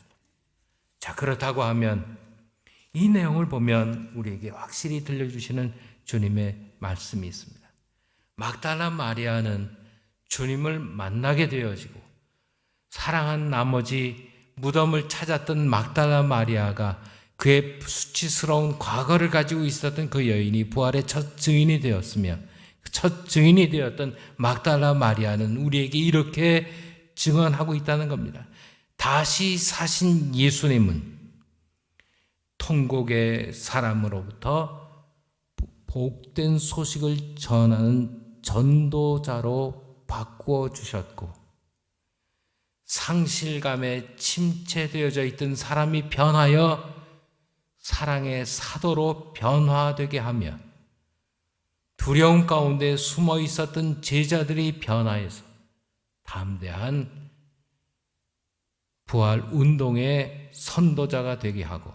자, 그렇다고 하면 이 내용을 보면 우리에게 확실히 들려주시는 주님의 말씀이 있습니다. 막달라 마리아는 주님을 만나게 되어지고 사랑한 나머지 무덤을 찾았던 막달라 마리아가 그의 수치스러운 과거를 가지고 있었던 그 여인이 부활의 첫 증인이 되었으며, 첫 증인이 되었던 막달라 마리아는 우리에게 이렇게 증언하고 있다는 겁니다. 다시 사신 예수님은 통곡의 사람으로부터 복된 소식을 전하는 전도자로 바꾸어 주셨고, 상실감에 침체되어져 있던 사람이 변하여 사랑의 사도로 변화되게 하며, 두려움 가운데 숨어 있었던 제자들이 변화해서 담대한 부활 운동의 선도자가 되게 하고,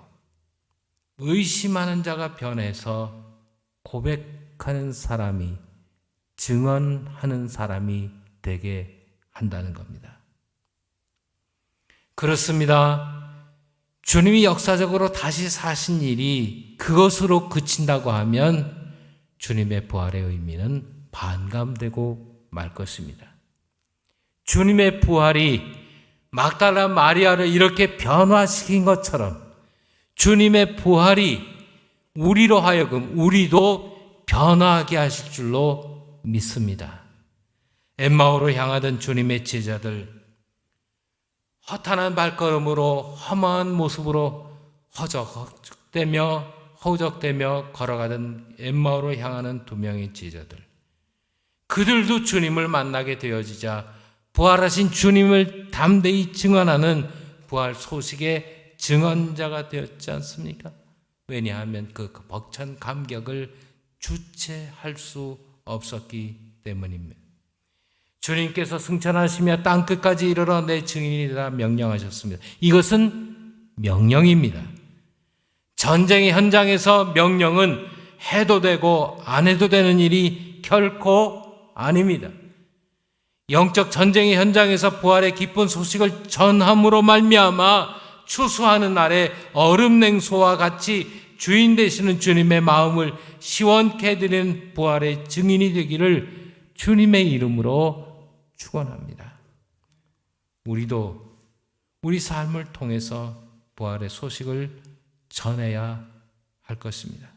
의심하는 자가 변해서 고백하는 사람이, 증언하는 사람이 되게 한다는 겁니다. 그렇습니다. 주님이 역사적으로 다시 사신 일이 그것으로 그친다고 하면 주님의 부활의 의미는 반감되고 말 것입니다. 주님의 부활이 막달라 마리아를 이렇게 변화시킨 것처럼 주님의 부활이 우리로 하여금 우리도 변화하게 하실 줄로 믿습니다. 엠마오로 향하던 주님의 제자들, 허탄한 발걸음으로 험한 모습으로 허우적대며 걸어가던 엠마오로 향하는 두 명의 제자들, 그들도 주님을 만나게 되어지자 부활하신 주님을 담대히 증언하는 부활 소식의 증언자가 되었지 않습니까? 왜냐하면 그 벅찬 감격을 주체할 수 없었기 때문입니다. 주님께서 승천하시며 땅끝까지 이르러 내 증인이라 명령하셨습니다. 이것은 명령입니다. 전쟁의 현장에서 명령은 해도 되고 안 해도 되는 일이 결코 아닙니다. 영적 전쟁의 현장에서 부활의 기쁜 소식을 전함으로 말미암아 추수하는 날에 얼음 냉소와 같이 주인 되시는 주님의 마음을 시원케 해드리는 부활의 증인이 되기를 주님의 이름으로 축원합니다. 우리도 우리 삶을 통해서 부활의 소식을 전해야 할 것입니다.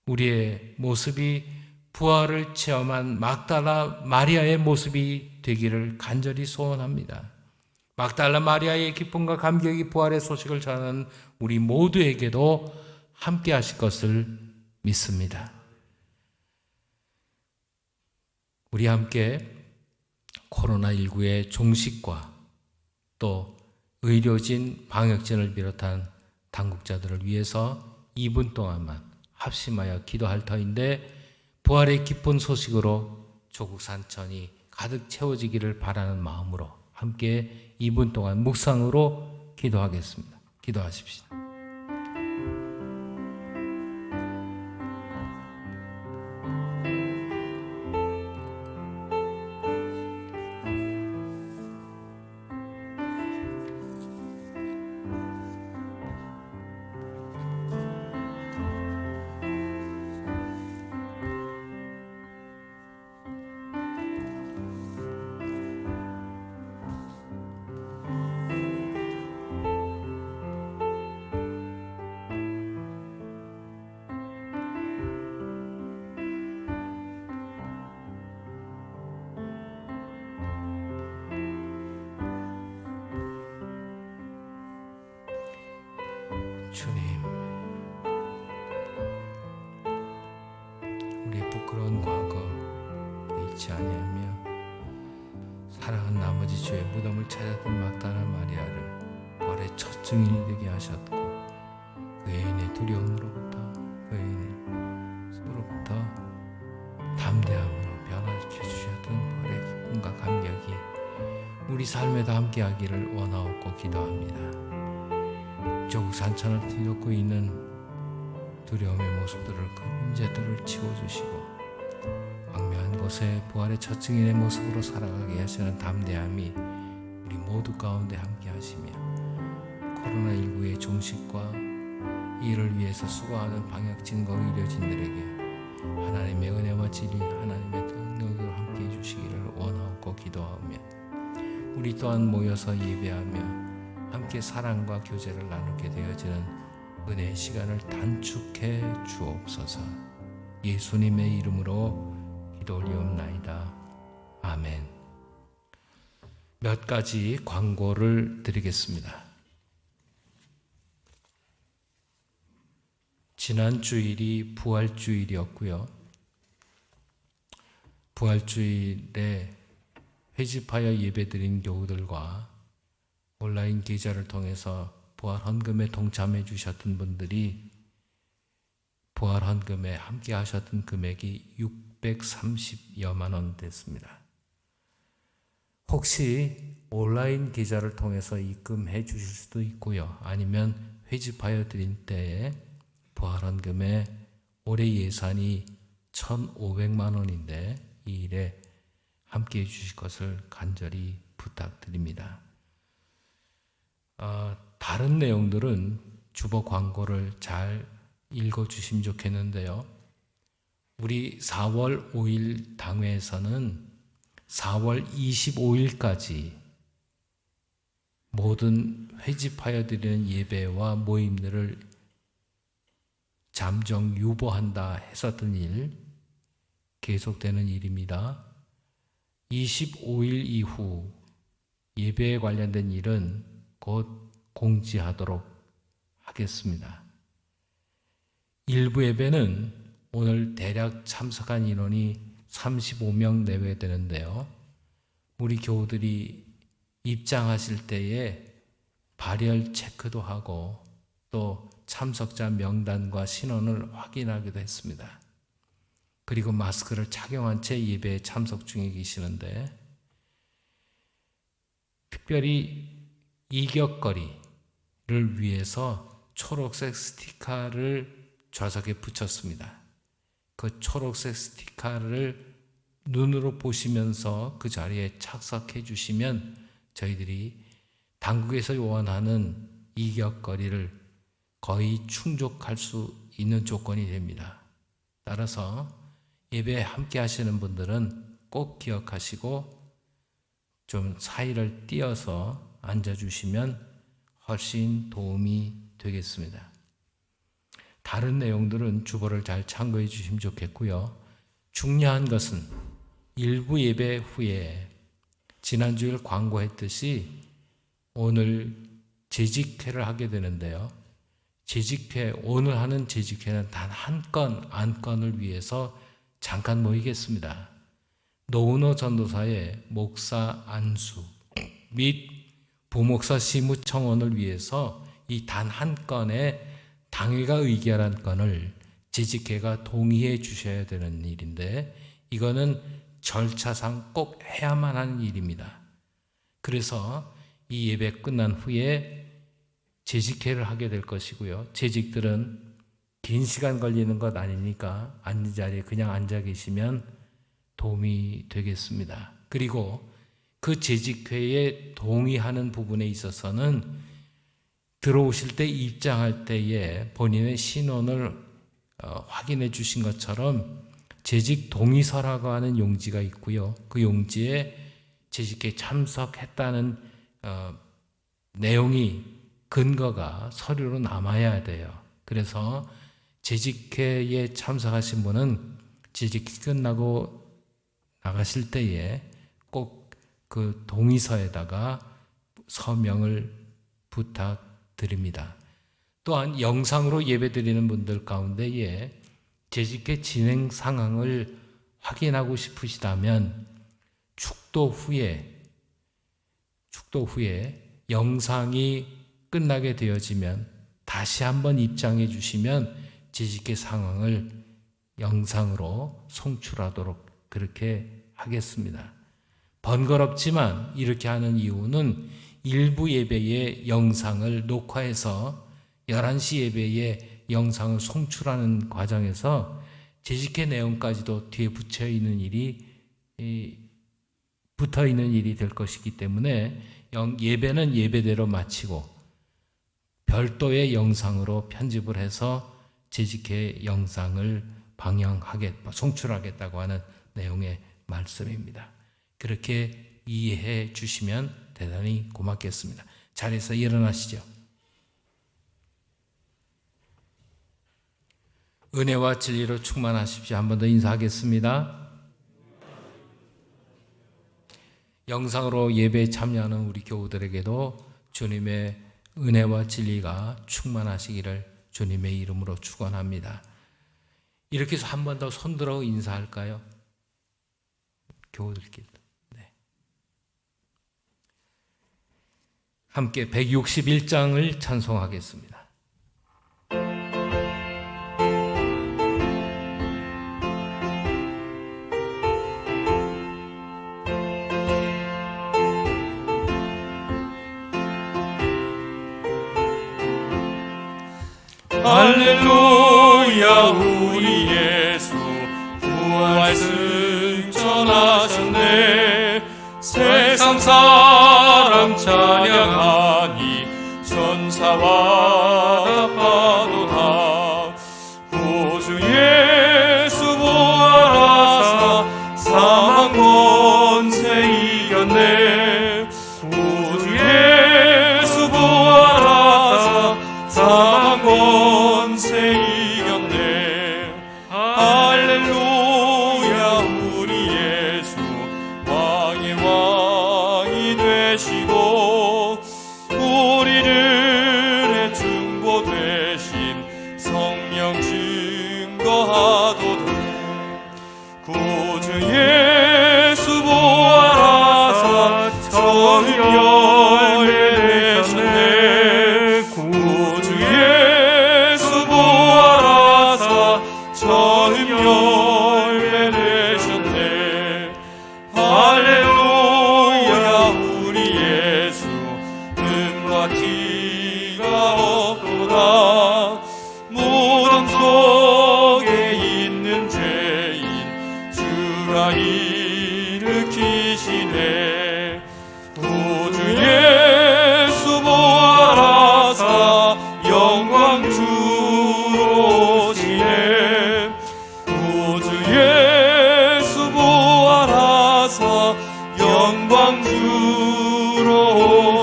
우리의 모습이 부활을 체험한 막달라 마리아의 모습이 되기를 간절히 소원합니다. 막달라 마리아의 기쁨과 감격이 부활의 소식을 전하는 우리 모두에게도 함께 하실 것을 믿습니다. 우리 함께 코로나19의 종식과 또 의료진, 방역진을 비롯한 당국자들을 위해서 2분 동안만 합심하여 기도할 터인데 부활의 기쁜 소식으로 조국 산천이 가득 채워지기를 바라는 마음으로 함께 2분 동안 묵상으로 기도하겠습니다. 기도하십시다. 주님, 우리의 부끄러운 과거 잊지 아니하며 사랑한 나머지 주의 무덤을 찾았던 막다라 마리아를 부활의 첫 증인이 되게 하셨고 그 애인의 두려움으로부터 그 애인의 수로부터 담대함으로 변화시켜 주셨던 부활의 기쁨과 감격이 우리 삶에도 함께하기를 원하옵고 기도합니다. 조국 산천을 뒤덮고 있는 두려움의 모습들을 그 문제들을 치워주시고 광명한 곳에 부활의 첫 증인의 모습으로 살아가게 하시는 담대함이 우리 모두 가운데 함께 하시며 코로나19의 종식과 이를 위해서 수고하는 방역진과 의료진들에게 하나님의 은혜와 진리, 하나님의 능력으로 함께 해주시기를 원하옵고 기도하며 우리 또한 모여서 예배하며 함께 사랑과 교제를 나누게 되어지는 은혜의 시간을 단축해 주옵소서. 예수님의 이름으로 기도 올리옵나이다. 아멘. 몇 가지 광고를 드리겠습니다. 지난 주일이 부활주일이었고요. 부활주일에 회집하여 예배드린 교우들과 온라인 기자를 통해서 부활 헌금에 동참해 주셨던 분들이 부활 헌금에 함께 하셨던 금액이 630여만 원 됐습니다. 혹시 온라인 기자를 통해서 입금해 주실 수도 있고요. 아니면 회집하여 드린 때에 부활 헌금에 올해 예산이 1,500만 원인데 이 일에 함께 해 주실 것을 간절히 부탁드립니다. 다른 내용들은 주보 광고를 잘 읽어주시면 좋겠는데요. 우리 4월 5일 당회에서는 4월 25일까지 모든 회집하여 드리는 예배와 모임들을 잠정 유보한다 했었던 일, 계속되는 일입니다. 25일 이후 예배에 관련된 일은 곧 공지하도록 하겠습니다. 일부 예배는 오늘 대략 참석한 인원이 35명 내외 되는데요. 우리 교우들이 입장하실 때에 발열 체크도 하고 또 참석자 명단과 신원을 확인하기도 했습니다. 그리고 마스크를 착용한 채 예배에 참석 중에 계시는데 특별히 이격거리를 위해서 초록색 스티커를 좌석에 붙였습니다. 그 초록색 스티커를 눈으로 보시면서 그 자리에 착석해 주시면 저희들이 당국에서 요원하는 이격거리를 거의 충족할 수 있는 조건이 됩니다. 따라서 예배에 함께 하시는 분들은 꼭 기억하시고 좀 사이를 띄어서 앉아주시면 훨씬 도움이 되겠습니다. 다른 내용들은 주보를 잘 참고해 주시면 좋겠고요. 중요한 것은 일부 예배 후에 지난주일 광고했듯이 오늘 재직회를 하게 되는데요. 재직회, 오늘 하는 재직회는 단 한 건, 안건을 위해서 잠깐 모이겠습니다. 노은호 전도사의 목사 안수 및 부목사 시무청원을 위해서 이 단 한 건의 당회가 의결한 건을 재직회가 동의해 주셔야 되는 일인데 이거는 절차상 꼭 해야만 하는 일입니다. 그래서 이 예배 끝난 후에 재직회를 하게 될 것이고요. 재직들은 긴 시간 걸리는 것 아니니까 앉은 자리에 그냥 앉아 계시면 도움이 되겠습니다. 그리고 그 재직회에 동의하는 부분에 있어서는 들어오실 때 입장할 때에 본인의 신원을 확인해 주신 것처럼 재직 동의서라고 하는 용지가 있고요. 그 용지에 재직회에 참석했다는 내용이 근거가 서류로 남아야 돼요. 그래서 재직회에 참석하신 분은 재직이 끝나고 나가실 때에 꼭 그 동의서에다가 서명을 부탁드립니다. 또한 영상으로 예배드리는 분들 가운데에 재직회 진행 상황을 확인하고 싶으시다면 축도 후에 영상이 끝나게 되어지면 다시 한번 입장해 주시면 재직회 상황을 영상으로 송출하도록 그렇게 하겠습니다. 번거롭지만 이렇게 하는 이유는 일부 예배의 영상을 녹화해서 11시 예배의 영상을 송출하는 과정에서 재직회 내용까지도 뒤에 붙어 있는 일이 될 것이기 때문에 예배는 예배대로 마치고 별도의 영상으로 편집을 해서 재직회 영상을 송출하겠다고 하는 내용의 말씀입니다. 그렇게 이해해 주시면 대단히 고맙겠습니다. 자리에서 일어나시죠. 은혜와 진리로 충만하십시오. 한 번 더 인사하겠습니다. 영상으로 예배에 참여하는 우리 교우들에게도 주님의 은혜와 진리가 충만하시기를 주님의 이름으로 축원합니다. 이렇게 해서 한 번 더 손들어 인사할까요? 교우들끼리. 네. 함께 161장을 찬송하겠습니다. 할렐루야 우리 예수 부활 승천하셨네. 세상 사람 찬양하니 천사와 파도다. 구주 예수 부활하사 사망 권세 이겼네. 구주 예수 부활하사 사망 권세 이겼네. 할렐루야 우리 예수 왕의 왕이 되시고 우리를 중보 되신 성령 증거하도록 구주 예수 부활하사 처음 열매 되셨네. 구주 예수 부활하사 처음 열매 되셨네. 할렐루야 우리 예수 은과 티가 없도다. 무덤 속에 있는 죄인 주가 일으키시네. 구주 예수 부활하사 영광 주로 오시네. 구주 예수 부활하사 영광 주로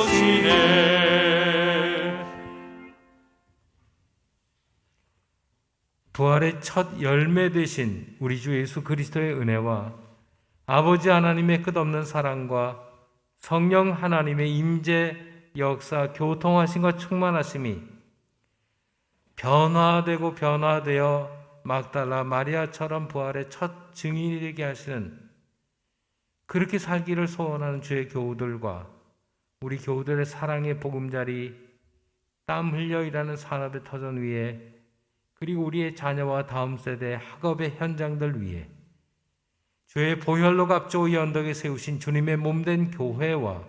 오시네. 부활의 첫 열매 되신 우리 주 예수 그리스도의 은혜와 아버지 하나님의 끝없는 사랑과 성령 하나님의 임재, 역사, 교통하심과 충만하심이 변화되고 변화되어 막달라 마리아처럼 부활의 첫 증인이 되게 하시는 그렇게 살기를 소원하는 주의 교우들과 우리 교우들의 사랑의 보금자리, 땀 흘려 일하는 산업의 터전 위에, 그리고 우리의 자녀와 다음 세대의 학업의 현장들 위에 주의 보혈로 값죠 이 언덕에 세우신 주님의 몸된 교회와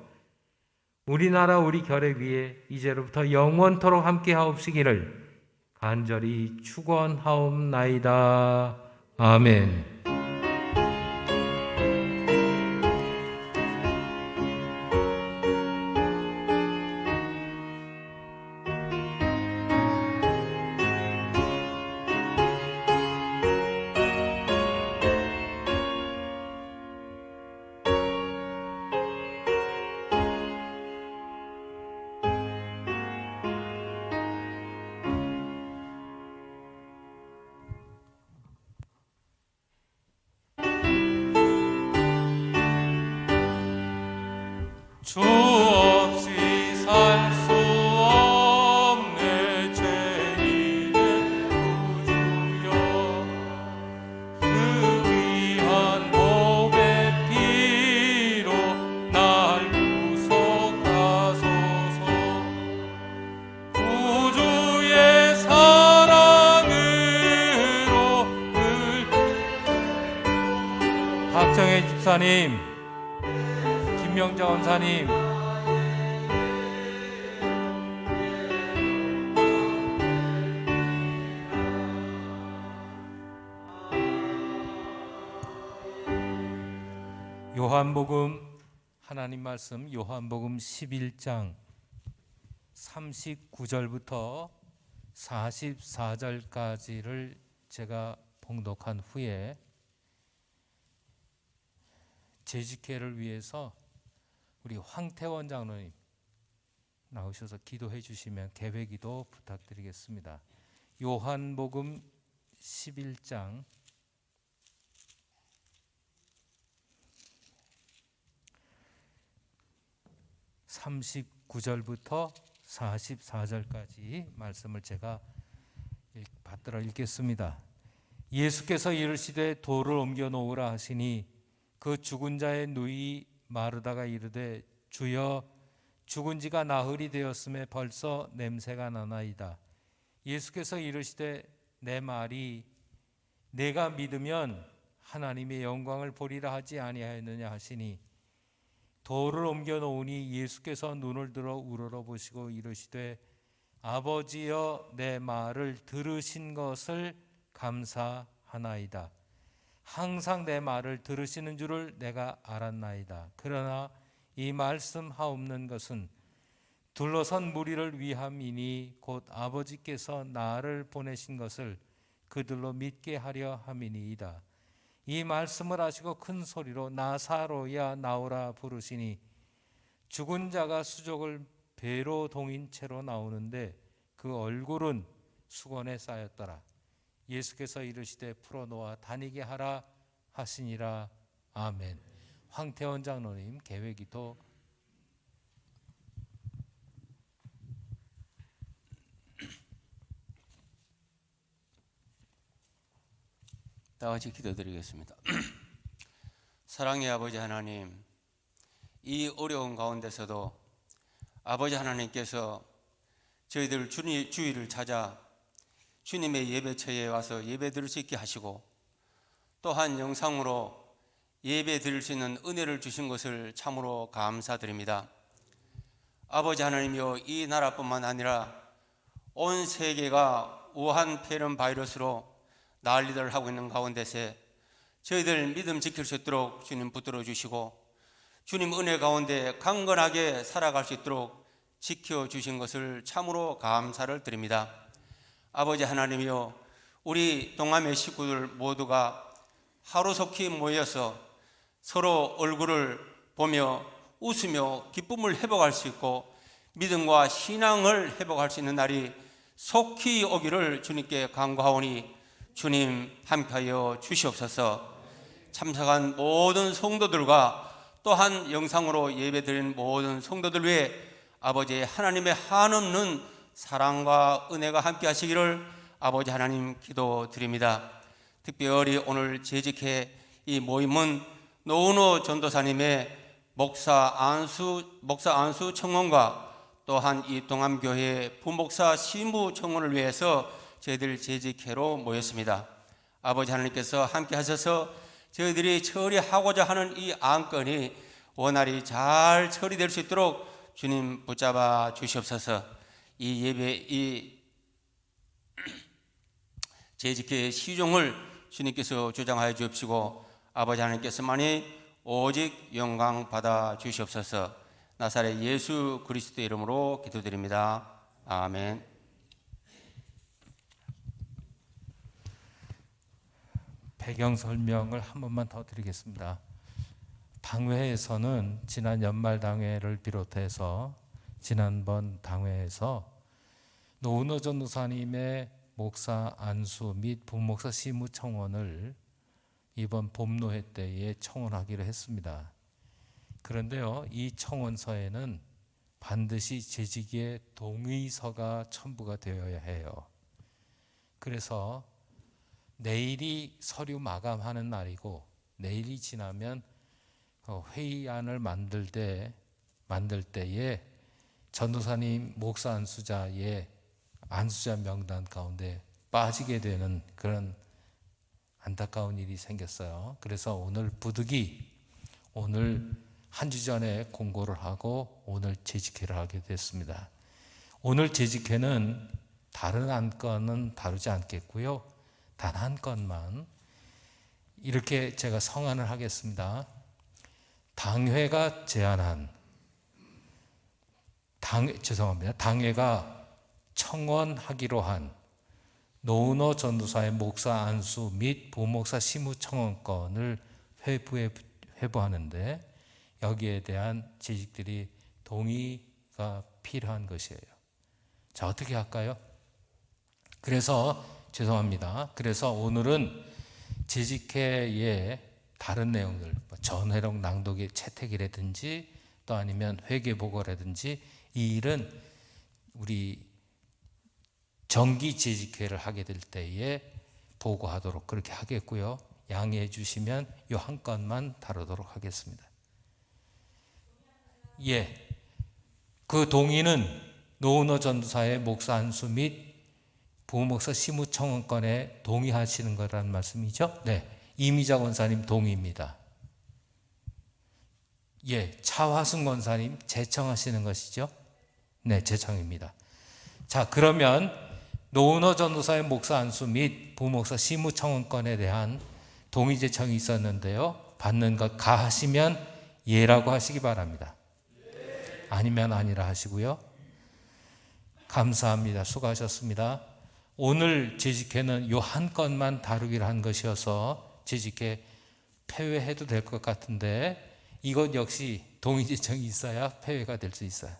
우리나라 우리 결의 위에 이제로부터 영원토록 함께 하옵시기를 간절히 축원하옵나이다. 아멘. 주 없이 살 수 없네 죄인의 구주여 그 귀한 몸의 피로 날 구속하소서 구주의 사랑으로 박정혜 집사님, 김명자 원사님, 요한복음 하나님 말씀 요한복음 11장 39절부터 44절까지를 제가 봉독한 후에 재직회를 위해서 우리 황태원 장로님 나오셔서 기도해 주시면 개회기도 부탁드리겠습니다. 요한복음 11장 39절부터 44절까지 말씀을 제가 받들어 읽겠습니다. 예수께서 이르시되 돌을 옮겨 놓으라 하시니 그 죽은 자의 누이 마르다가 이르되 주여 죽은 지가 나흘이 되었음에 벌써 냄새가 나나이다. 예수께서 이르시되 내 말이 내가 믿으면 하나님의 영광을 보리라 하지 아니하였느냐 하시니 돌을 옮겨 놓으니 예수께서 눈을 들어 우러러보시고 이르시되 아버지여 내 말을 들으신 것을 감사하나이다. 항상 내 말을 들으시는 줄을 내가 알았나이다. 그러나 이 말씀하옵는 것은 둘러선 무리를 위함이니 곧 아버지께서 나를 보내신 것을 그들로 믿게 하려 함이니이다. 이 말씀을 하시고 큰 소리로 나사로야 나오라 부르시니 죽은 자가 수족을 배로 동인 채로 나오는데 그 얼굴은 수건에 쌓였더라. 예수께서 이르시되 풀어놓아 다니게 하라 하시니라. 아멘. 황태원 장로님 개회기도. 다 같이 기도드리겠습니다. 사랑의 아버지 하나님, 이 어려운 가운데서도 아버지 하나님께서 저희들 주일을 찾아 주님의 예배처에 와서 예배 드릴 수 있게 하시고 또한 영상으로 예배 드릴 수 있는 은혜를 주신 것을 참으로 감사드립니다. 아버지 하나님이여, 이 나라뿐만 아니라 온 세계가 우한 폐렴 바이러스로 난리를 하고 있는 가운데서 저희들 믿음 지킬 수 있도록 주님 붙들어 주시고 주님 은혜 가운데 강건하게 살아갈 수 있도록 지켜주신 것을 참으로 감사를 드립니다. 아버지 하나님이여, 우리 동아매 식구들 모두가 하루속히 모여서 서로 얼굴을 보며 웃으며 기쁨을 회복할 수 있고 믿음과 신앙을 회복할 수 있는 날이 속히 오기를 주님께 간구하오니 주님 함께하여 주시옵소서. 참석한 모든 성도들과 또한 영상으로 예배드리는 모든 성도들 위해 아버지 하나님의 한없는 사랑과 은혜가 함께 하시기를 아버지 하나님 기도드립니다. 특별히 오늘 재직회 이 모임은 노은호 전도사님의 목사 안수 청원과 또한 이 동암교회 부목사 시무 청원을 위해서 저희들 재직회로 모였습니다. 아버지 하나님께서 함께 하셔서 저희들이 처리하고자 하는 이 안건이 원활히 잘 처리될 수 있도록 주님 붙잡아 주시옵소서. 이 예배, 이 재직회 시종을 주님께서 주장하여 주옵시고 아버지 하나님께서만이 오직 영광 받아 주시옵소서. 나사렛 예수 그리스도 이름으로 기도드립니다. 아멘. 배경 설명을 한 번만 더 드리겠습니다. 당회에서는 지난 연말 당회를 비롯해서 지난번 당회에서 노은호 전도사님의 목사 안수 및 부목사 시무 청원을 이번 봄노회 때에 청원하기로 했습니다. 그런데요, 이 청원서에는 반드시 재직의 동의서가 첨부가 되어야 해요. 그래서 내일이 서류 마감하는 날이고 내일이 지나면 회의안을 만들 때에 전도사님 목사 안수자의 안수자 명단 가운데 빠지게 되는 그런 안타까운 일이 생겼어요. 그래서 오늘 부득이 오늘 한 주 전에 공고를 하고 오늘 재직회를 하게 됐습니다. 오늘 재직회는 다른 안건은 다루지 않겠고요. 단 한 건만 이렇게 제가 성안을 하겠습니다. 당회가 제안한 당회가 청원하기로 한 노은호 전도사의 목사 안수 및 부목사 시무 청원권을 회부하는데 여기에 대한 재직들이 동의가 필요한 것이에요. 자, 어떻게 할까요? 그래서 오늘은 재직회의 다른 내용들, 전회록 낭독의 채택이라든지 또 아니면 회계보고라든지 이 일은 우리 정기 재직회를 하게 될 때에 보고하도록 그렇게 하겠고요. 양해해 주시면 이 한 건만 다루도록 하겠습니다. 예, 그 동의는 노은호 전도사의 목사 안수 및 부목사 시무 청원권에 동의하시는 거라는 말씀이죠? 네, 이미자 권사님 동의입니다. 예, 차화순 권사님 제청하시는 것이죠? 네, 제청입니다. 자, 그러면 노은호 전도사의 목사 안수 및 부목사 시무 청원권에 대한 동의 제청이 있었는데요. 받는 것 가하시면 예라고 하시기 바랍니다. 아니면 아니라 하시고요. 감사합니다. 수고하셨습니다. 오늘 재직회는 이 한 건만 다루기로 한 것이어서 재직회 폐회해도 될 것 같은데 이것 역시 동의 제청이 있어야 폐회가 될 수 있어요.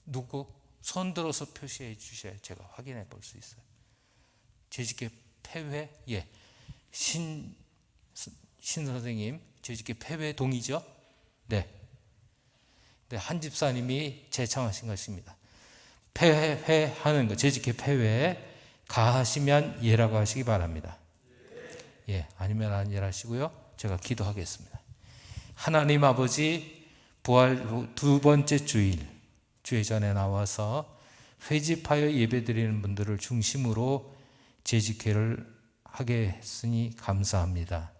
누구? 손 들어서 표시해 주셔야 제가 확인해 볼 수 있어요. 재직회 폐회? 예. 신 선생님, 재직회 폐회 동의죠? 네. 네, 한 집사님이 제청하신 것입니다. 폐회하는 것, 재직회 폐회 가하시면 예라고 하시기 바랍니다. 예, 아니면 아니라 하시고요. 제가 기도하겠습니다. 하나님 아버지, 부활 후 두 번째 주일, 주일 전에 나와서 회집하여 예배드리는 분들을 중심으로 재직회를 하게 했으니 감사합니다.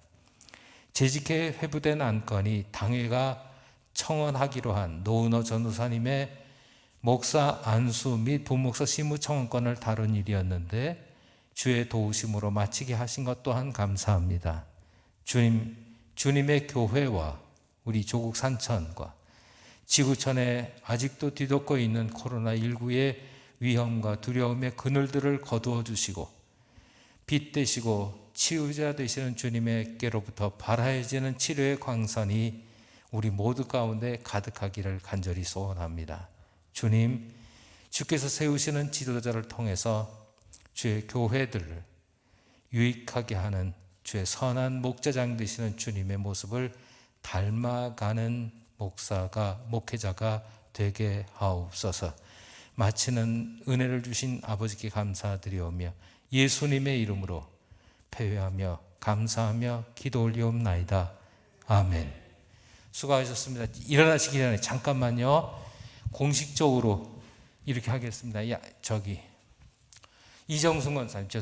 재직회 회부된 안건이 당회가 청원하기로 한 노은호 전도사님의 목사 안수 및 부목사 시무 청원권을 다룬 일이었는데 주의 도우심으로 마치게 하신 것 또한 감사합니다. 주님의 교회와 우리 조국 산천과 지구촌에 아직도 뒤덮고 있는 코로나19의 위험과 두려움의 그늘들을 거두어 주시고 빛 되시고 치유자 되시는 주님께로부터 발하여지는 치료의 광선이 우리 모두 가운데 가득하기를 간절히 소원합니다. 주님, 주께서 세우시는 지도자를 통해서 주의 교회들을 유익하게 하는 주의 선한 목자장 되시는 주님의 모습을 닮아가는 목회자가 되게 하옵소서. 마치는 은혜를 주신 아버지께 감사드리오며 예수님의 이름으로 폐회하며 감사하며 기도 올리옵나이다. 아멘. 수고하셨습니다. 일어나시기 전에 잠깐만요. 공식적으로 이렇게 하겠습니다. 이정승 권사님 죄송합니다.